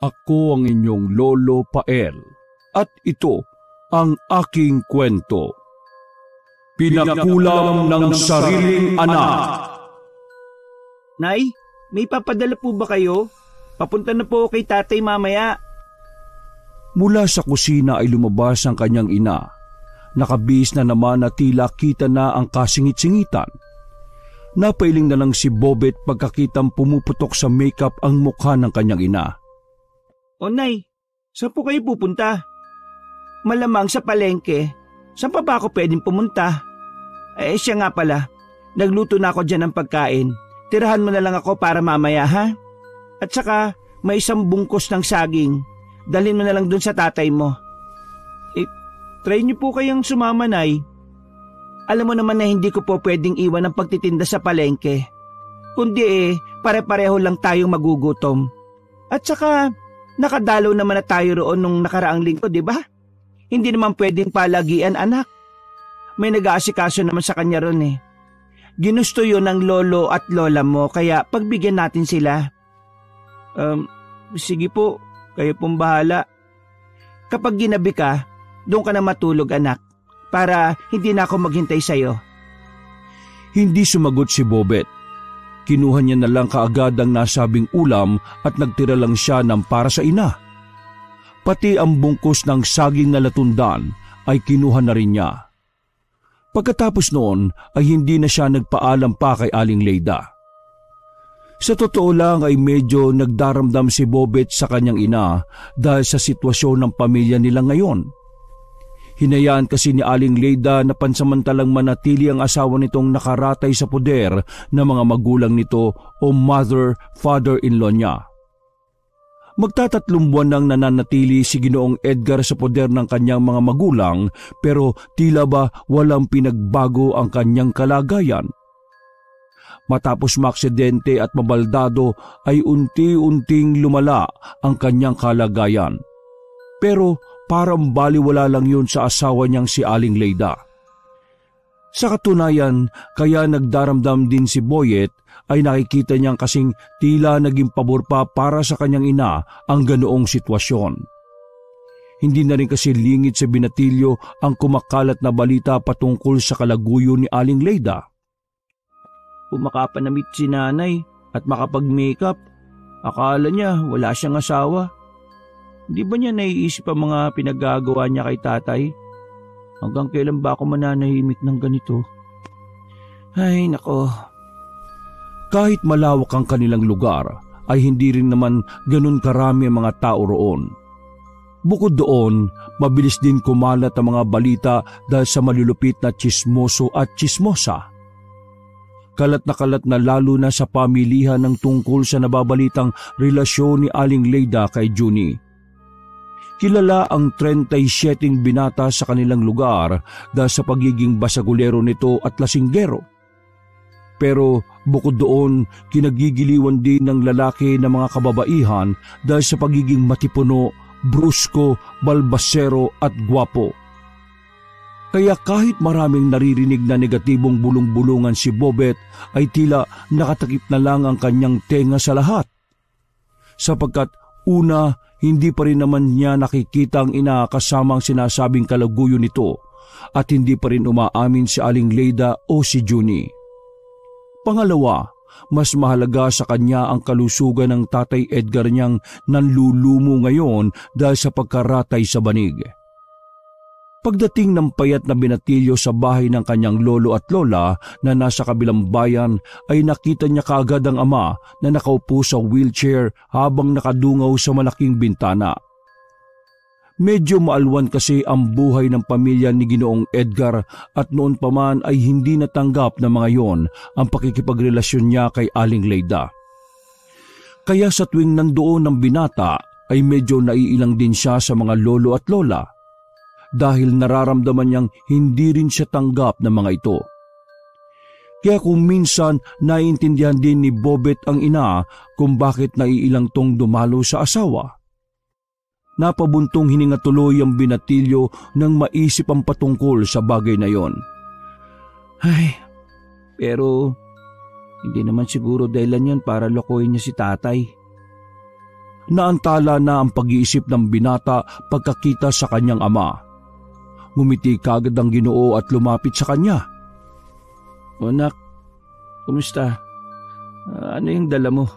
Ako ang inyong Lolo Pael at ito ang aking kwento. Pinakulam ng sariling anak. Nay, may papadala po ba kayo? Papunta na po kay tatay mamaya. Mula sa kusina ay lumabas ang kanyang ina. Nakabihis na naman na tila kita na ang kasingit-singitan. Napailing na lang si Bobet pagkakitang pumuputok sa makeup ang mukha ng kanyang ina. O Nay, saan po kayo pupunta? Malamang sa palengke. Saan pa ba ako pwedeng pumunta? Siya nga pala, nagluto na ako dyan ng pagkain. Tirahan mo na lang ako para mamaya, ha? At saka, may isang bungkos ng saging. Dalhin mo na lang dun sa tatay mo. Try niyo po kayang sumama, Nay. Alam mo naman na hindi ko po pwedeng iwan ang pagtitinda sa palengke. Kundi pare-pareho lang tayong magugutom. At saka, nakadalaw naman na tayo roon nung nakaraang linggo, di ba? Hindi naman pwedeng palagian, anak. May nag-aasikaso naman sa kanya ron eh. Ginusto yun ng lolo at lola mo, kaya pagbigyan natin sila. Sige po, kayo pong bahala. Kapag ginabi ka, doon ka na matulog, anak, para hindi na ako maghintay sa'yo. Hindi sumagot si Bobet. Kinuha niya na lang kaagad ang nasabing ulam at nagtira lang siya ng para sa ina. Pati ang bungkus ng saging na latundan ay kinuha na rin niya. Pagkatapos noon ay hindi na siya nagpaalam pa kay Aling Leyda. Sa totoo lang ay medyo nagdaramdam si Bobet sa kanyang ina dahil sa sitwasyon ng pamilya nila ngayon. Hinayaan kasi ni Aling Leyda na pansamantalang manatili ang asawa nitong nakaratay sa poder ng mga magulang nito o mother-father-in-law niya. Magtatatlong buwan nang nananatili si Ginoong Edgar sa poder ng kanyang mga magulang pero tila ba walang pinagbago ang kanyang kalagayan. Matapos maaksidente at mabaldado ay unti-unting lumala ang kanyang kalagayan. Pero parang baliwala lang yun sa asawa niyang si Aling Leyda. Sa katunayan, kaya nagdaramdam din si Boyet ay nakikita niyang kasing tila naging pabor pa para sa kanyang ina ang ganoong sitwasyon. Hindi na rin kasi lingid sa binatilyo ang kumakalat na balita patungkol sa kalaguyo ni Aling Leyda. Kung makapanamit si nanay at makapag-makeup, akala niya wala siyang asawa. Hindi ba niya naiisip ang mga pinagagawa niya kay tatay? Hanggang kailan ba ako mananahimik ng ganito? Ay, nako. Kahit malawak ang kanilang lugar, ay hindi rin naman ganun karami ang mga tao roon. Bukod doon, mabilis din kumalat ang mga balita dahil sa malulupit na tsismoso at tsismosa. Kalat na lalo na sa pamilihan ng tungkol sa nababalitang relasyon ni Aling Leyda kay Junie. Kilala ang 37 binata sa kanilang lugar dahil sa pagiging basagulero nito at lasinggero. Pero bukod doon, kinagigiliwan din ng lalaki ng mga kababaihan dahil sa pagiging matipuno, brusko, balbasero at gwapo. Kaya kahit maraming naririnig na negatibong bulong-bulungan si Bobet ay tila nakatakip na lang ang kanyang tenga sa lahat. Sapagkat una, hindi pa rin naman niya nakikita ang ina kasama ang sinasabing kalaguyo nito at hindi pa rin umaamin si Aling Leyda o si Junie. Pangalawa, mas mahalaga sa kanya ang kalusugan ng Tatay Edgar niyang nanlulumo ngayon dahil sa pagkaratay sa banig. Pagdating ng payat na binatilyo sa bahay ng kanyang lolo at lola na nasa kabilang bayan ay nakita niya kaagad ang ama na nakaupo sa wheelchair habang nakadungaw sa malaking bintana. Medyo maalwan kasi ang buhay ng pamilya ni Ginoong Edgar at noon pa man ay hindi natanggap na mga yon ang pakikipagrelasyon niya kay Aling Leyda. Kaya sa tuwing nandoon ang binata ay medyo naiilang din siya sa mga lolo at lola. Dahil nararamdaman niyang hindi rin siya tanggap ng mga ito. Kaya kung minsan naiintindihan din ni Bobet ang ina kung bakit naiilang tong dumalo sa asawa. Napabuntong hininga tuloy ang binatilyo nang maisip ang patungkol sa bagay na yon. Ay, pero hindi naman siguro dahilan yon para lokohin niya si tatay. Naantala na ang pag-iisip ng binata pagkakita sa kanyang ama. Ngumiti kagad ang Ginoo at lumapit sa kanya. O anak, kumusta? Ano yung dala mo?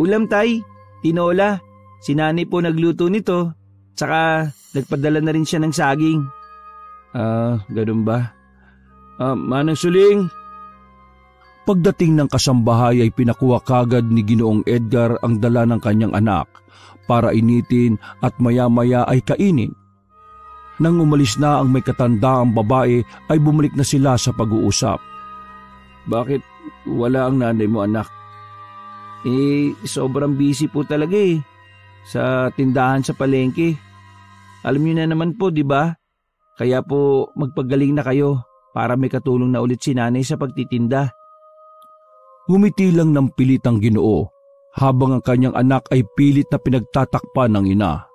Ulam tay, tinola. Si nanay po nagluto nito. Tsaka nagpadala na rin siya ng saging. Ganun ba? Manang Suling. Pagdating ng kasambahay ay pinakuha kagad ni Ginoong Edgar ang dala ng kanyang anak para initin at maya-maya ay kainin. Nang umalis na ang may katandaang babae ay bumalik na sila sa pag-uusap. Bakit wala ang nanay mo, anak? Sobrang busy po talaga sa tindahan sa palengke. Alam niyo na naman po, di ba? Kaya po magpagaling na kayo para may katulong na ulit si nanay sa pagtitinda. Ngumiti lang ng pilit ang Ginoo habang ang kanyang anak ay pilit na pinagtatakpan ng ina.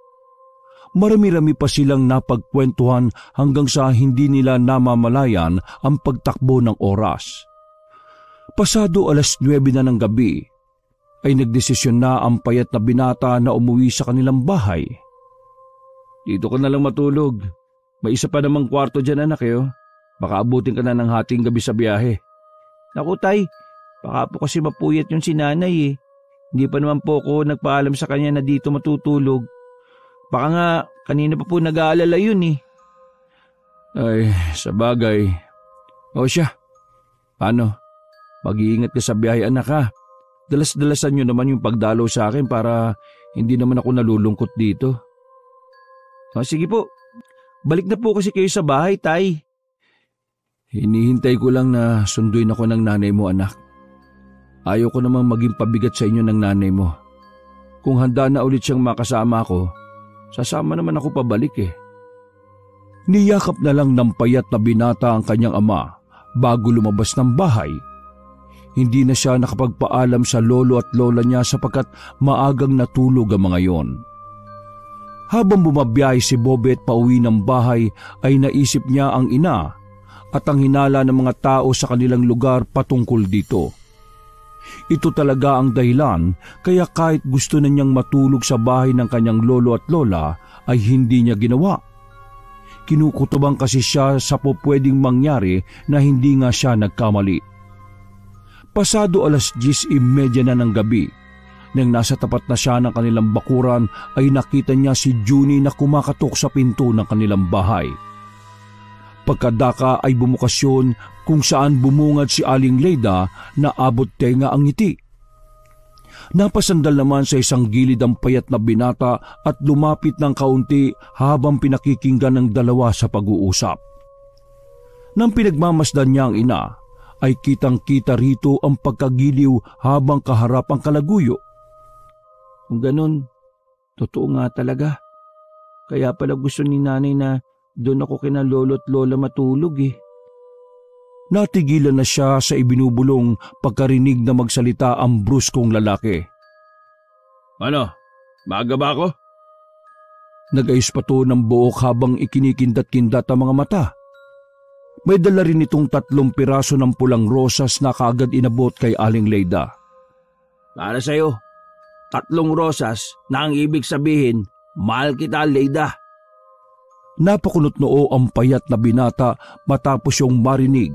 Marami-rami pa silang napagkwentuhan hanggang sa hindi nila namamalayan ang pagtakbo ng oras. Pasado 9:00 na ng gabi, ay nagdesisyon na ang payat na binata na umuwi sa kanilang bahay. Dito ka na lang matulog. May isa pa namang kwarto dyan, anak Baka abutin ka na ng hating gabi sa biyahe. Naku tay, baka po kasi mapuyat yung si nanay Hindi pa naman po ako nagpaalam sa kanya na dito matutulog. Baka nga kanina pa po nag-aalala yun Ay, sa bagay. O siya, paano? Mag-iingat ka sa biyahe, anak ha. Dalas-dalasan nyo naman yung pagdalaw sa akin para hindi naman ako nalulungkot dito. Sige po, balik na po kasi kayo sa bahay, tay. Hinihintay ko lang na sunduin ako ng nanay mo, anak. Ayaw ko namang maging pabigat sa inyo ng nanay mo. Kung handa na ulit siyang makasama ako, sasama naman ako pabalik Niyakap na lang ng payat na binata ang kanyang ama bago lumabas ng bahay. Hindi na siya nakapagpaalam sa lolo at lola niya sapagkat maagang natulog ang mga yon. Habang bumabiyahe si Bobet pauwi ng bahay ay naisip niya ang ina at ang hinala ng mga tao sa kanilang lugar patungkol dito. Ito talaga ang dahilan kaya kahit gusto na niyang matulog sa bahay ng kanyang lolo at lola ay hindi niya ginawa. Kinukutubang kasi siya sa pupwedeng mangyari na hindi nga siya nagkamali. Pasado 10:30 na ng gabi, nang nasa tapat na siya ng kanilang bakuran ay nakita niya si Junie na kumakatok sa pinto ng kanilang bahay. Pagkadaka ay bumukas yun kung saan bumungad si Aling Leyda na abot tenga ang ngiti. Napasandal naman sa isang gilid ang payat na binata at lumapit ng kaunti habang pinakikinggan ng dalawa sa pag-uusap. Nang pinagmamasdan niya ang ina, ay kitang-kita rito ang pagkagiliw habang kaharap ang kalaguyo. Kung ganun, totoo nga talaga. Kaya pala gusto ni nanay na doon ako kina lolo at lola matulog Natigilan na siya sa ibinubulong pagkarinig na magsalita ang bruskong lalaki. Ano? Maaga ba ako? Nag-ayos pa to ng buhok habang ikinikindat-kindat ang mga mata. May dala rin itong 3 piraso ng pulang rosas na kaagad inabot kay Aling Leyda. Para sa'yo, 3 rosas na ang ibig sabihin, mahal kita, Leyda. Napakunot noo ang payat na binata matapos yung marinig,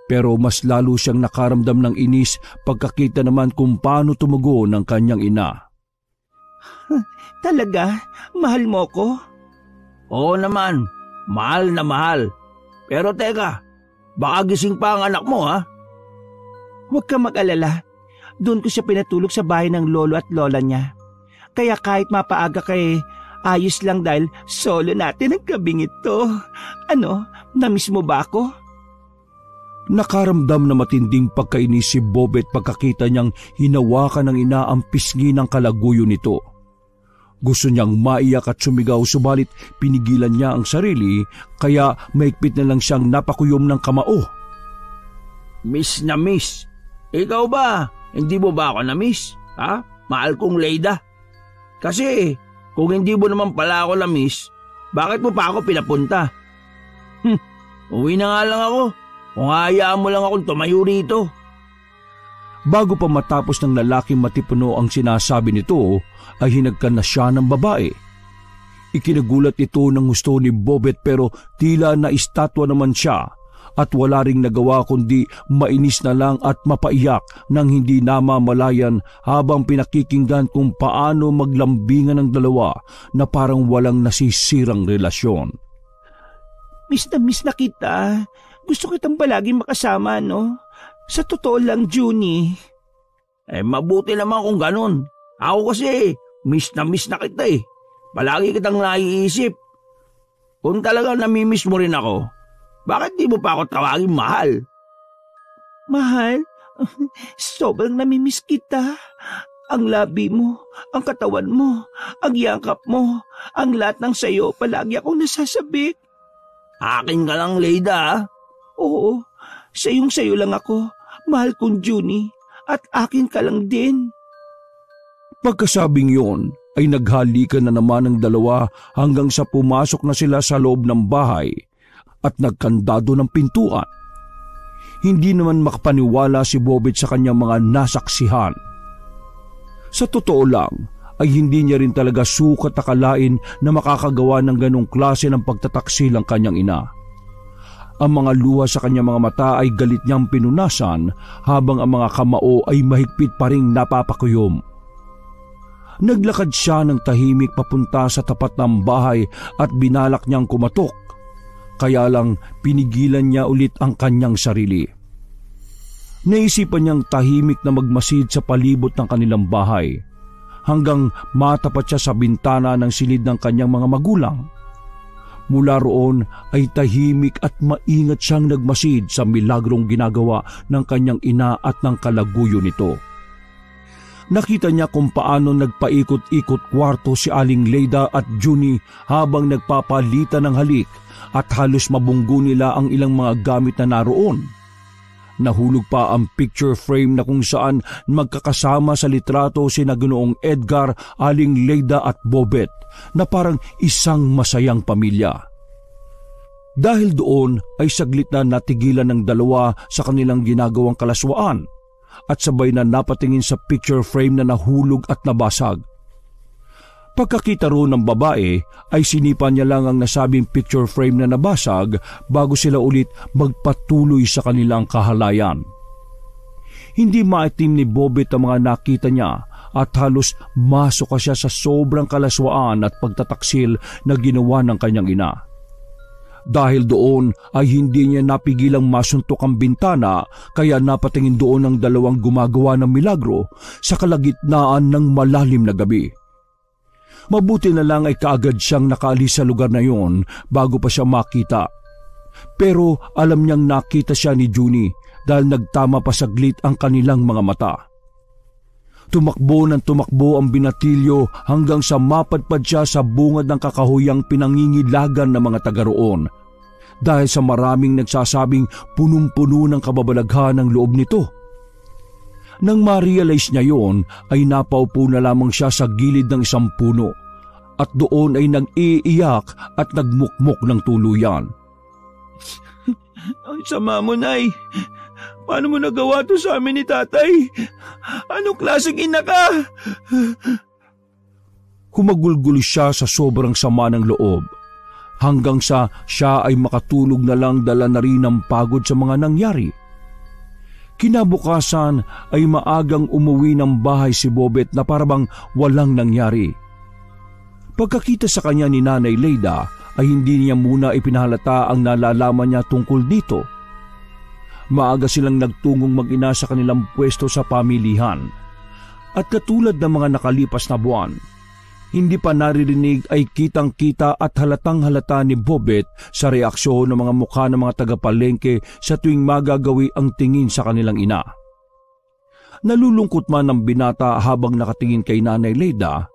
pero mas lalo siyang nakaramdam ng inis pagkakita naman kung paano tumugo ng kanyang ina. Talaga? Mahal mo ko? Oo naman, mahal na mahal. Pero teka, baka gising pa ang anak mo Huwag ka mag-alala. Doon ko siya pinatulog sa bahay ng lolo at lola niya. Kaya kahit mapaaga ayos lang dahil solo natin ang gabing ito. Ano, namiss mo ba ako? Nakaramdam na matinding pagkainis si Bobet pagkakita niyang hinawakan ng ina ang pisngi ng kalaguyo nito. Gusto niyang maiyak at sumigaw subalit pinigilan niya ang sarili kaya maikpit na lang siyang napakuyom ng kamao. Miss na miss. Ikaw ba? Hindi mo ba ako na miss? Mahal kong Leyda. Kasi kung hindi mo naman pala ako na miss, bakit mo pa ako pinapunta? Uwi na nga lang ako. Kung hayaan mo lang akong tumayo rito. Bago pa matapos ng lalaking matipuno ang sinasabi nito, ay hinagkan na siya ng babae. Ikinagulat ito ng gusto ni Bobet pero tila na estatwa naman siya at wala ring nagawa kundi mainis na lang at mapaiyak nang hindi namamalayan habang pinakikinggan kung paano maglambingan ng dalawa na parang walang nasisirang relasyon. Miss na kita. Gusto kitang palagi makasama, no? Sa totoo lang, Junie. Mabuti naman kung ganun. Ako kasi, miss na kita eh. Palagi kitang naiisip. Kung talaga namimiss mo rin ako, bakit di mo pa ako tawagin mahal? Mahal? Sobrang namimiss kita. Ang labi mo, ang katawan mo, ang yakap mo, ang lahat ng sayo, palagi akong nasasabik. Akin ka lang, Leida. Oo, sayo lang ako. Mahal kong Junie, at akin ka lang din. Pagkasabing yon, ay naghalikan na naman ang dalawa hanggang sa pumasok na sila sa loob ng bahay at nagkandado ng pintuan. Hindi naman makapaniwala si Bobet sa kanyang mga nasaksihan. Sa totoo lang, ay hindi niya rin talaga sukat akalain na makakagawa ng ganong klase ng pagtataksil ang kanyang ina. Ang mga luha sa kanyang mga mata ay galit niyang pinunasan habang ang mga kamao ay mahigpit pa ring napapakuyom. Naglakad siya ng tahimik papunta sa tapat ng bahay at binalak niyang kumatok. Kaya lang pinigilan niya ulit ang kanyang sarili. Naisipan niyang tahimik na magmasid sa palibot ng kanilang bahay hanggang matapat siya sa bintana ng silid ng kanyang mga magulang. Mula roon ay tahimik at maingat siyang nagmasid sa milagrong ginagawa ng kanyang ina at ng kalaguyo nito. Nakita niya kung paano nagpaikot-ikot kwarto si Aling Leida at Junie habang nagpapalitan ng halik at halos mabunggo nila ang ilang mga gamit na naroon. Nahulog pa ang picture frame na kung saan magkakasama sa litrato sina Ginoong Edgar, Aling Leida at Bobet na parang isang masayang pamilya. Dahil doon ay saglit na natigilan ng dalawa sa kanilang ginagawang kalaswaan at sabay na napatingin sa picture frame na nahulog at nabasag. Pagkakita roon ng babae ay sinipa niya lang ang nasabing picture frame na nabasag bago sila ulit magpatuloy sa kanilang kahalayan. Hindi maitim ni Bobet ang mga nakita niya at halos masok siya sa sobrang kalaswaan at pagtataksil na ginawa ng kanyang ina. Dahil doon ay hindi niya napigilang masuntok ang bintana kaya napatingin doon ang dalawang gumagawa ng milagro sa kalagitnaan ng malalim na gabi. Mabuti na lang ay kaagad siyang nakaalis sa lugar na yon bago pa siya makita. Pero alam niyang nakita siya ni Junie dahil nagtama pa saglit ang kanilang mga mata. Tumakbo ng tumakbo ang binatilyo hanggang sa mapadpad siya sa bungad ng kakahuyang pinangingilagan ng mga taga roon dahil sa maraming nagsasabing punong-puno ng kababalaghan ng loob nito. Nang ma-realize niya yon ay napaupo na lamang siya sa gilid ng isang puno at doon ay nag-iiyak at nagmukmok ng tuluyan. Ang sama mo, Nay. Paano mo nagawa to sa amin ni Tatay? Anong klaseng ina ka? Humagulgulo siya sa sobrang sama ng loob hanggang sa siya ay makatulog na lang dala na rin ng pagod sa mga nangyari. Kinabukasan ay maagang umuwi ng bahay si Bobet na parabang walang nangyari. Pagkakita sa kanya ni Nanay Leida ay hindi niya muna ipinahalata ang nalalaman niya tungkol dito. Maaga silang nagtungong mag-ina sa kanilang pwesto sa pamilihan. At katulad ng mga nakalipas na buwan, hindi pa naririnig ay kitang-kita at halatang-halata ni Bobet sa reaksyon ng mga mukha ng mga tagapalengke sa tuwing magagawi ang tingin sa kanilang ina. Nalulungkot man ang binata habang nakatingin kay Nanay Leida,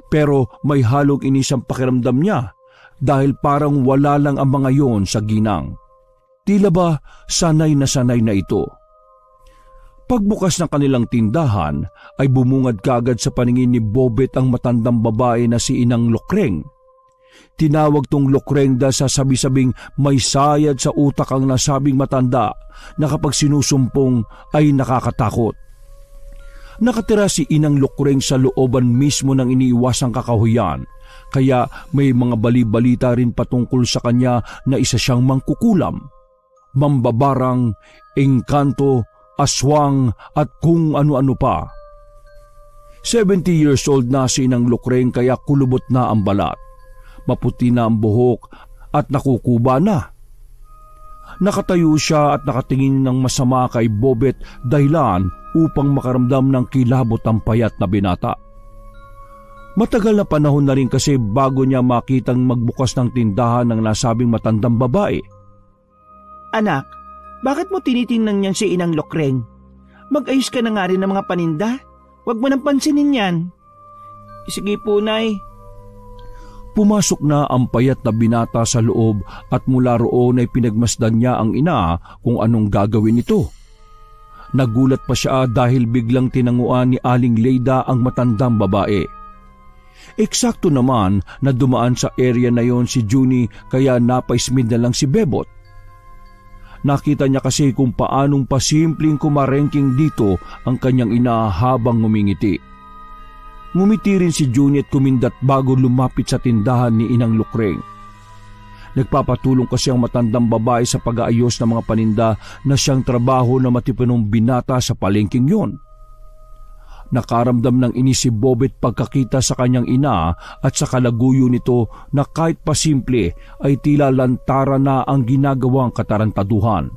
pero may halong inis ang pakiramdam niya dahil parang wala lang ang mga yon sa ginang. Tila ba sanay na ito. Pagbukas ng kanilang tindahan ay bumungad kaagad sa paningin ni Bobet ang matandang babae na si Inang Lokreng. Tinawag tong Lokreng dahil sa sabi-sabing may sayad sa utak ang nasabing matanda na kapag sinusumpong ay nakakatakot. Nakatira si Inang Lukreng sa looban mismo ng iniiwasang kakahuyan, kaya may mga bali-balita rin patungkol sa kanya na isa siyang mangkukulam, mambabarang, engkanto, aswang at kung ano-ano pa. 70 years old na si Inang Lukreng kaya kulubot na ang balat, maputi na ang buhok at nakukuba na. Nakatayo siya at nakatingin ng masama kay Bobet dahilan upang makaramdam ng kilabot ang payat na binata. Matagal na panahon na rin kasi bago niya makitang magbukas ng tindahan ng nasabing matandang babae. Anak, bakit mo tinitingnan niyan si Inang Lukreng? Mag-ayos ka na nga rin ng mga paninda. Huwag mo nang pansinin yan. Sige po, Nay. Pumasok na ang payat na binata sa loob at mula roon ay pinagmasdan niya ang ina kung anong gagawin nito. Nagulat pa siya dahil biglang tinanguan ni Aling Leida ang matandang babae. Eksakto naman na dumaan sa area na yon si Junie kaya napaismid na lang si Bebot. Nakita niya kasi kung paanong pasimpleng kumarengking dito ang kanyang ina habang ngumingiti. Ngumiti rin si Junie at kumindat bago lumapit sa tindahan ni Inang Lukreng. Nagpapatulong kasi ang matandang babae sa pag-aayos ng mga paninda na siyang trabaho na matipunong binata sa palengking yon. Nakaramdam ng inis si Bobet pagkakita sa kanyang ina at sa kalaguyo nito na kahit pasimple ay tila lantara na ang ginagawang katarantaduhan.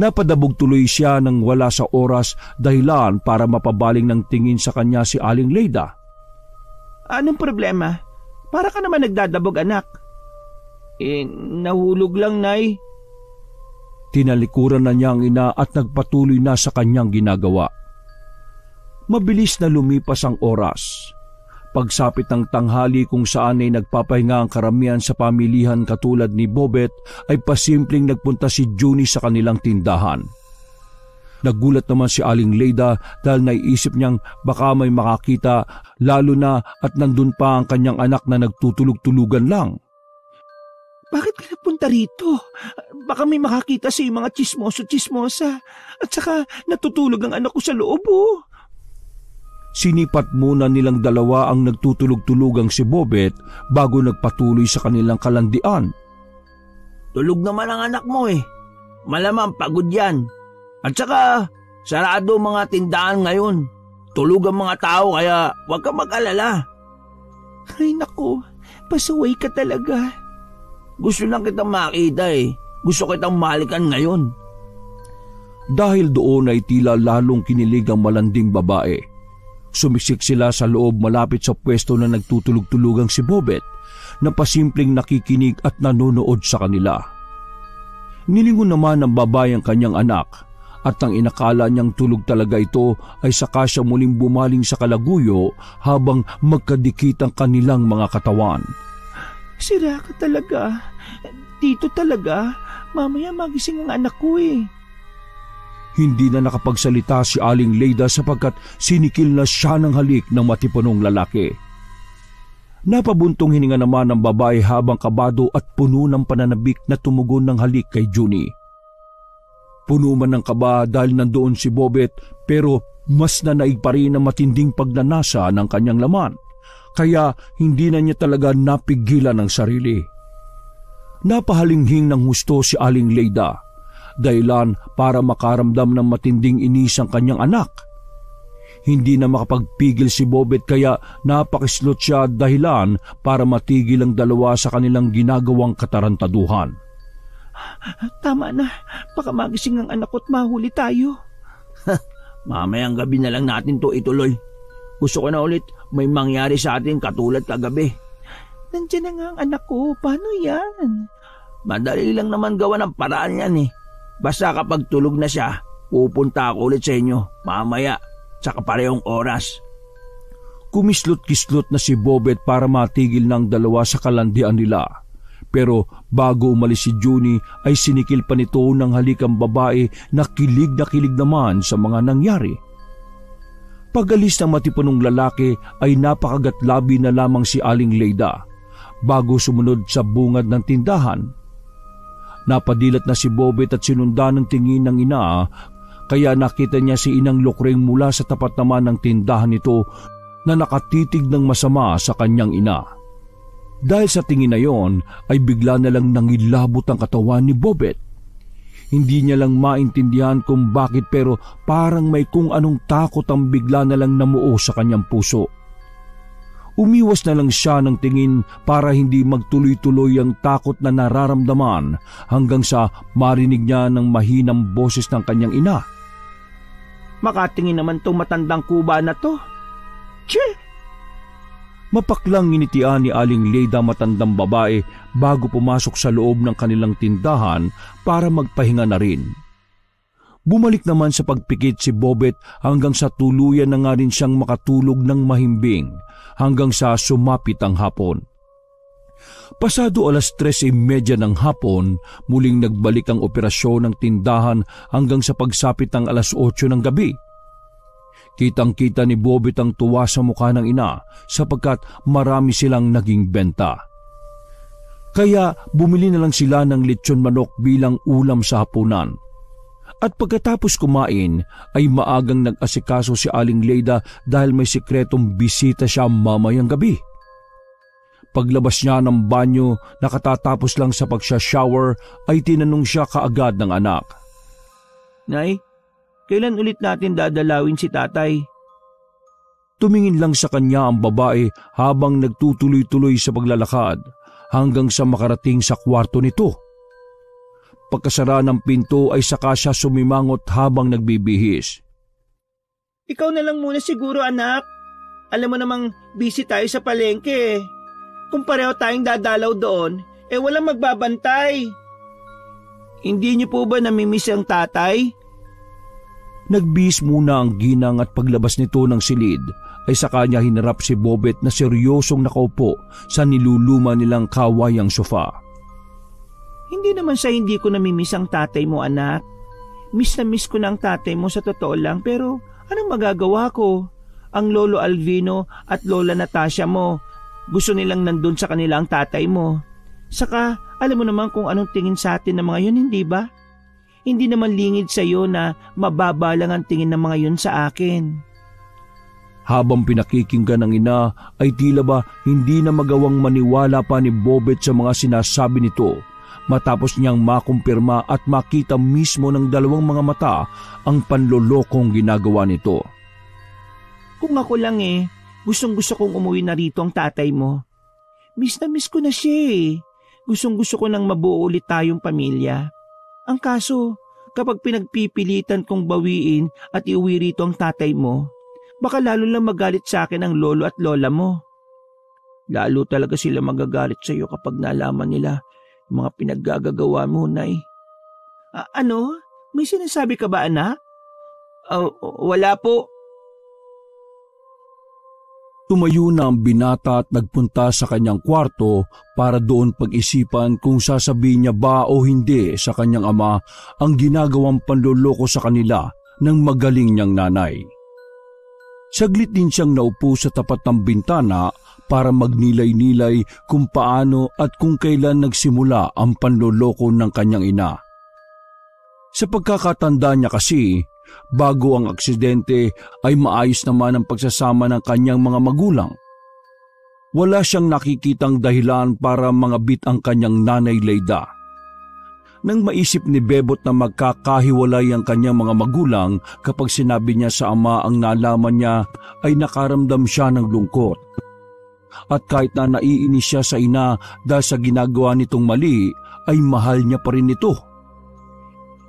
Napadabog tuloy siya nang wala sa oras dahilan para mapabaling ng tingin sa kanya si Aling Leida. Anong problema? Para ka naman nagdadabog, anak. Nahulog lang, Nay. Tinalikuran na niya ang ina at nagpatuloy na sa kanyang ginagawa. Mabilis na lumipas ang oras. Pagsapit ng tanghali kung saan ay nagpapahinga ang karamihan sa pamilihan katulad ni Bobet ay pasimpleng nagpunta si Junie sa kanilang tindahan. Nagulat naman si Aling Leida dahil naiisip niyang baka may makakita lalo na at nandun pa ang kanyang anak na nagtutulog-tulugan lang. Bakit ka napunta rito? Baka may makakita sa mga chismoso-chismosa at saka natutulog ang anak ko sa loob, oh. Sinipat muna nilang dalawa ang nagtutulog-tulugang si Bobet bago nagpatuloy sa kanilang kalandian. Tulog naman ang anak mo eh. Malamang pagod yan. At saka sarado mga tindahan ngayon. Tulog ang mga tao kaya huwag ka mag-alala. Ay naku, pasaway ka talaga. Gusto lang kitang makita eh. Gusto kitang malikan ngayon. Dahil doon ay tila lalong kinilig ang malanding babae. Sumiksik sila sa loob malapit sa pwesto na nagtutulog-tulugang si Bobet na pasimpleng nakikinig at nanonood sa kanila. Nilingon naman ng babae ang kanyang anak at ang inakala niyang tulog talaga ito ay saka siya muling bumaling sa kalaguyo habang magkadikit ang kanilang mga katawan. Sira ka talaga. Dito talaga. Mamaya magising ang anak ko eh. Hindi na nakapagsalita si Aling Leida sapagkat sinikil na siya ng halik ng matipunong lalaki. Napabuntong hininga naman ng babae habang kabado at puno ng pananabik na tumugon ng halik kay Junie. Puno man ng kaba dahil nandoon si Bobet pero mas nanaig pa rin ang matinding pagnanasa ng kanyang laman, kaya hindi na niya talaga napigilan ang sarili. Napahalinghing ng husto si Aling Leida, dahilan para makaramdam ng matinding inis ang kanyang anak. Hindi na makapagpigil si Bobet kaya napakislot siya dahilan para matigil ang dalawa sa kanilang ginagawang katarantaduhan. Tama na, baka magising ang anak ko at mahuli tayo. Mamayang gabi na lang natin to ituloy. Gusto ko na ulit may mangyari sa atin katulad kagabi. Nandiyan na nga ang anak ko, paano yan? Madali lang naman gawa ng paraan yan eh. Basta kapag tulog na siya, pupunta ako ulit sa inyo, mamaya, sa kaparehong oras. Kumislot-kislot na si Bobet para matigil ng dalawa sa kalandian nila. Pero bago umalis si Junie ay sinikil pa nito ng halik ang babae na kilig naman sa mga nangyari. Pag-alis ng matipunong lalaki ay napakagatlabi na lamang si Aling Leida bago sumunod sa bungad ng tindahan. Napadilat na si Bobet at sinundan ng tingin ng ina kaya nakita niya si Inang Lukring mula sa tapat naman ng tindahan nito na nakatitig ng masama sa kanyang ina. Dahil sa tingin na yon ay bigla na lang nangilabot ang katawan ni Bobet. Hindi niya lang maintindihan kung bakit pero parang may kung anong takot ang bigla na lang namuo sa kanyang puso. Umiwas na lang siya ng tingin para hindi magtuloy-tuloy ang takot na nararamdaman hanggang sa marinig niya ng mahinang boses ng kanyang ina. Makatingin naman tong matandang kuba na to. Tche! Mapaklang initian ni Aling Leyda matandang babae bago pumasok sa loob ng kanilang tindahan para magpahinga na rin. Bumalik naman sa pagpikit si Bobet hanggang sa tuluyan na nga rin siyang makatulog ng mahimbing hanggang sa sumapit ang hapon. Pasado 3:30 ng hapon, muling nagbalik ang operasyon ng tindahan hanggang sa pagsapit ng 8:00 ng gabi. Kitang-kita ni Bobet ang tuwa sa mukha ng ina sapagkat marami silang naging benta. Kaya bumili na lang sila ng lechon manok bilang ulam sa hapunan. At pagkatapos kumain ay maagang nag-asikaso si Aling Leyda dahil may sikretong bisita siya mamayang gabi. Paglabas niya ng banyo na katatapos lang sa pagsha-shower ay tinanong siya kaagad ng anak. Nay, kailan ulit natin dadalawin si tatay? Tumingin lang sa kanya ang babae habang nagtutuloy-tuloy sa paglalakad hanggang sa makarating sa kwarto nito. Pagkasara ng pinto ay saka siya sumimangot habang nagbibihis. Ikaw na lang muna siguro, anak. Alam mo namang busy tayo sa palengke. Kung pareho tayong dadalaw doon, walang magbabantay. Hindi niyo po ba namimiss ang tatay? Nagbihis muna ang ginang at paglabas nito ng silid ay saka niya hinarap si Bobet na seryosong nakaupo sa niluluma nilang kawayang sofa. Hindi naman sa hindi ko namimiss ang tatay mo, anak. Miss na miss ko na ang tatay mo sa totoo lang, pero anong magagawa ko? Ang Lolo Alvino at Lola Natasha mo, gusto nilang nandun sa kanila ang tatay mo. Saka, alam mo naman kung anong tingin sa atin ng mga yun, hindi ba? Hindi naman lingid sa iyo na mababa lang ang tingin ng mga yun sa akin. Habang pinakikinggan ng ina ay tila ba hindi na magawang maniwala pa ni Bobet sa mga sinasabi nito. Matapos niyang makumpirma at makita mismo ng dalawang mga mata ang panlolokong ginagawa nito. Kung ako lang gustong-gusto kong umuwi na rito ang tatay mo. Miss na miss ko na siya Gustong-gusto ko nang mabuo ulit tayong pamilya. Ang kaso, kapag pinagpipilitan kong bawiin at iuwi rito ang tatay mo, baka lalo lang magalit sa akin ang lolo at lola mo. Lalo talaga sila magagalit sa iyo kapag nalaman nila mga pinaggagawa mo, Nay. Ano? May sinasabi ka ba, anak? Wala po. Tumayo na ang binata at nagpunta sa kanyang kwarto para doon pag-isipan kung sasabihin niya ba o hindi sa kanyang ama ang ginagawang panloloko sa kanila ng magaling niyang nanay. Saglit din siyang naupo sa tapat ng bintana para magnilay-nilay kung paano at kung kailan nagsimula ang panloloko ng kanyang ina. Sa pagkakatanda niya kasi, bago ang aksidente ay maayos naman ang pagsasama ng kanyang mga magulang. Wala siyang nakikitang dahilan para mangabit ang kanyang nanay Leyda. Nang maisip ni Bebot na magkakahiwalay ang kanyang mga magulang kapag sinabi niya sa ama ang nalaman niya ay nakaramdam siya ng lungkot. At kahit na naiinis siya sa ina dahil sa ginagawa nitong mali, ay mahal niya pa rin ito.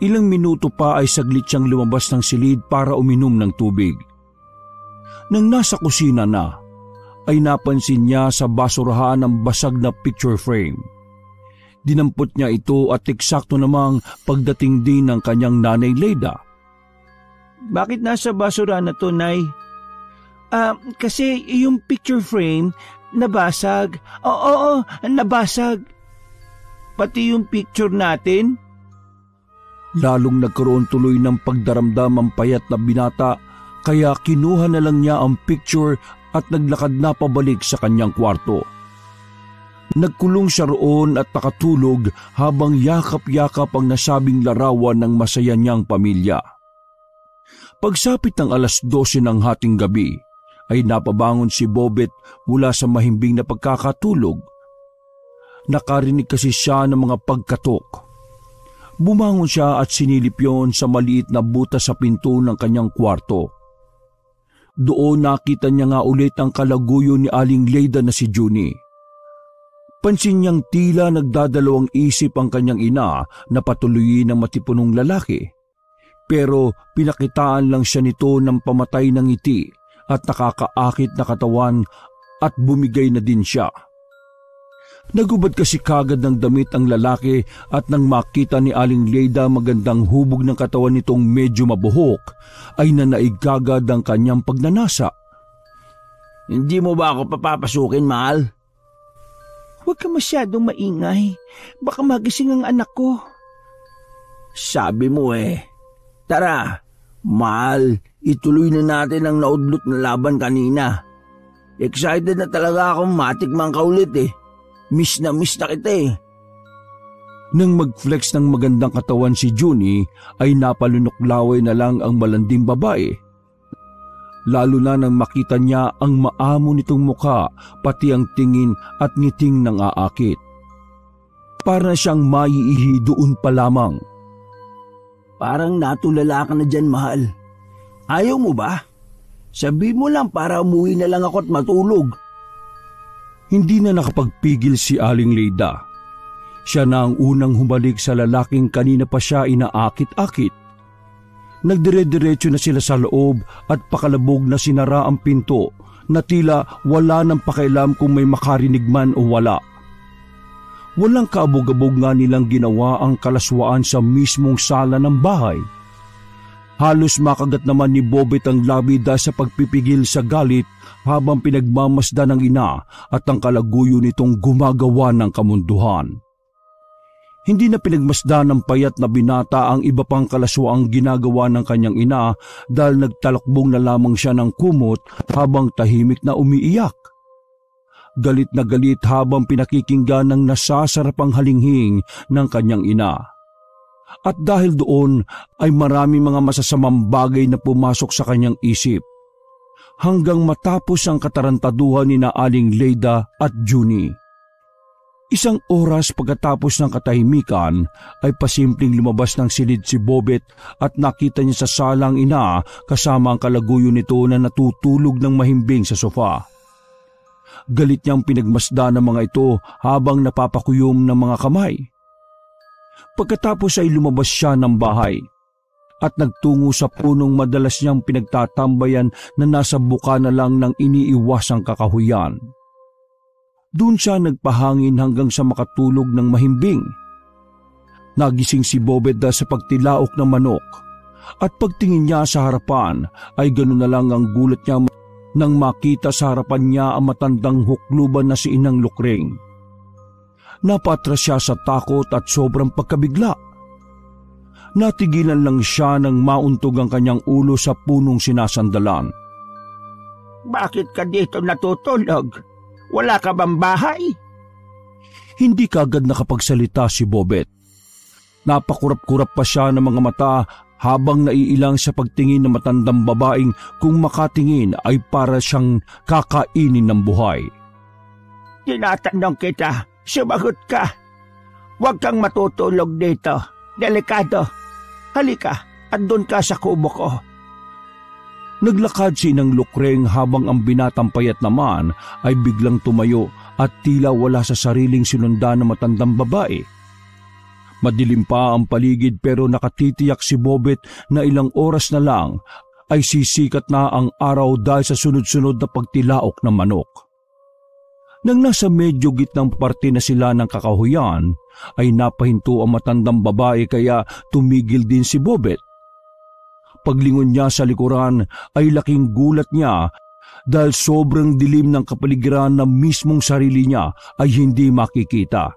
Ilang minuto pa ay saglit siyang lumabas ng silid para uminom ng tubig. Nang nasa kusina na, ay napansin niya sa basurahan ang basag na picture frame. Dinampot niya ito at eksakto namang pagdating din ng kanyang nanay Leyda. Bakit nasa basura na to, Nay? Kasi yung picture frame nabasag. Oo, nabasag. Pati yung picture natin. Lalong nagkaroon tuloy ng pagdaramdam ang payat na binata kaya kinuha na lang niya ang picture at naglakad na pabalik sa kanyang kwarto. Nagkulong siya roon at nakatulog habang yakap-yakap ang nasabing larawan ng masaya niyang pamilya. Pagsapit ng 12:00 ng hating gabi, ay napabangon si Bobet mula sa mahimbing na pagkakatulog. Nakarinig kasi siya ng mga pagkatok. Bumangon siya at sinilip yon sa maliit na butas sa pinto ng kanyang kwarto. Doon nakita niya nga ulit ang kalaguyo ni Aling Leida na si Junie. Pansin niyang tila nagdadalawang isip ang kanyang ina na patuloyin ng matipunong lalaki. Pero pinakitaan lang siya nito ng pamatay ng ngiti at nakakaakit na katawan at bumigay na din siya. Nagubad kasi kagad ng damit ang lalaki at nang makita ni Aling Leida magandang hubog ng katawan nitong medyo mabuhok, ay nanaig kagad ang kanyang pagnanasa. Hindi mo ba ako papapasukin, mahal? Huwag ka masyadong maingay. Baka magising ang anak ko. Sabi mo Tara, mahal, ituloy na natin ang naudlot na laban kanina. Excited na talaga akong matikmang kaulit Miss na kita Nang mag-flex ng magandang katawan si Junie, ay napalunoklaway na lang ang malanding babae. Lalo na nang makita niya ang maamo nitong mukha, pati ang tingin at ngiting ng aakit. Para siyang maiihi doon pa lamang. Parang natulala ka na dyan, mahal. Ayaw mo ba? Sabi mo lang para umuwi na lang ako at matulog. Hindi na nakapagpigil si Aling Leida. Siya na ang unang humalik sa lalaking kanina pa siya inaakit-akit. Nagdire-diretso na sila sa loob at pakalabog na sinara ang pinto na tila wala nang pakialam kung may makarinig man o wala. Walang kaabog-abog nga nilang ginawa ang kalaswaan sa mismong sala ng bahay. Halos makagat naman ni Bobet ang labi dahil sa pagpipigil sa galit habang pinagmamasdan ng ina at ang kalaguyo nitong gumagawa ng kamunduhan. Hindi na pinagmasdan ng payat na binata ang iba pang kalaswaang ginagawa ng kanyang ina dahil nagtalakbong na lamang siya ng kumot habang tahimik na umiiyak. Galit na galit habang pinakikinggan ng nasasarapang halinghing ng kanyang ina. At dahil doon ay marami mga masasamang bagay na pumasok sa kanyang isip. Hanggang matapos ang katarantaduhan ni na Aling Leida at Junie. Isang oras pagkatapos ng katahimikan ay pasimpleng lumabas ng silid si Bobet at nakita niya sa salang ina kasama ang kalaguyo nito na natutulog ng mahimbing sa sofa. Galit niyang pinagmasdan ng mga ito habang napapakuyom ng mga kamay. Pagkatapos ay lumabas siya ng bahay at nagtungo sa punong madalas niyang pinagtatambayan na nasa buka na lang ng iniiwasang kakahuyan. Doon siya nagpahangin hanggang sa makatulog ng mahimbing. Nagising si Bobet sa pagtilaok ng manok at pagtingin niya sa harapan ay ganoon na lang ang gulat niya nang makita sa harapan niya ang matandang hukluban na si Inang Lukreng. Napatras siya sa takot at sobrang pagkabigla. Natigilan lang siya nang mauntog ang kanyang ulo sa punong sinasandalan. Bakit ka dito natutulog? Wala ka bang bahay? Hindi kagad nakapagsalita si Bobet. Napakurap-kurap pa siya ng mga mata habang naiilang sa pagtingin ng matandang babaeng kung makatingin ay para siyang kakainin ng buhay. Tinatanong kita, sumagot ka. Huwag kang matutulog dito. Delikado. Halika at doon ka sa kubo ko. Naglakad si Inang Lukreng habang ang binatang payat naman ay biglang tumayo at tila wala sa sariling sinundan ng matandang babae. Madilim pa ang paligid pero nakatitiyak si Bobet na ilang oras na lang ay sisikat na ang araw dahil sa sunod-sunod na pagtilaok ng manok. Nang nasa medyo gitnang parte na sila ng kakahuyan ay napahinto ang matandang babae kaya tumigil din si Bobet. Paglingon niya sa likuran ay laking gulat niya dahil sobrang dilim ng kapaligiran na mismong sarili niya ay hindi makikita.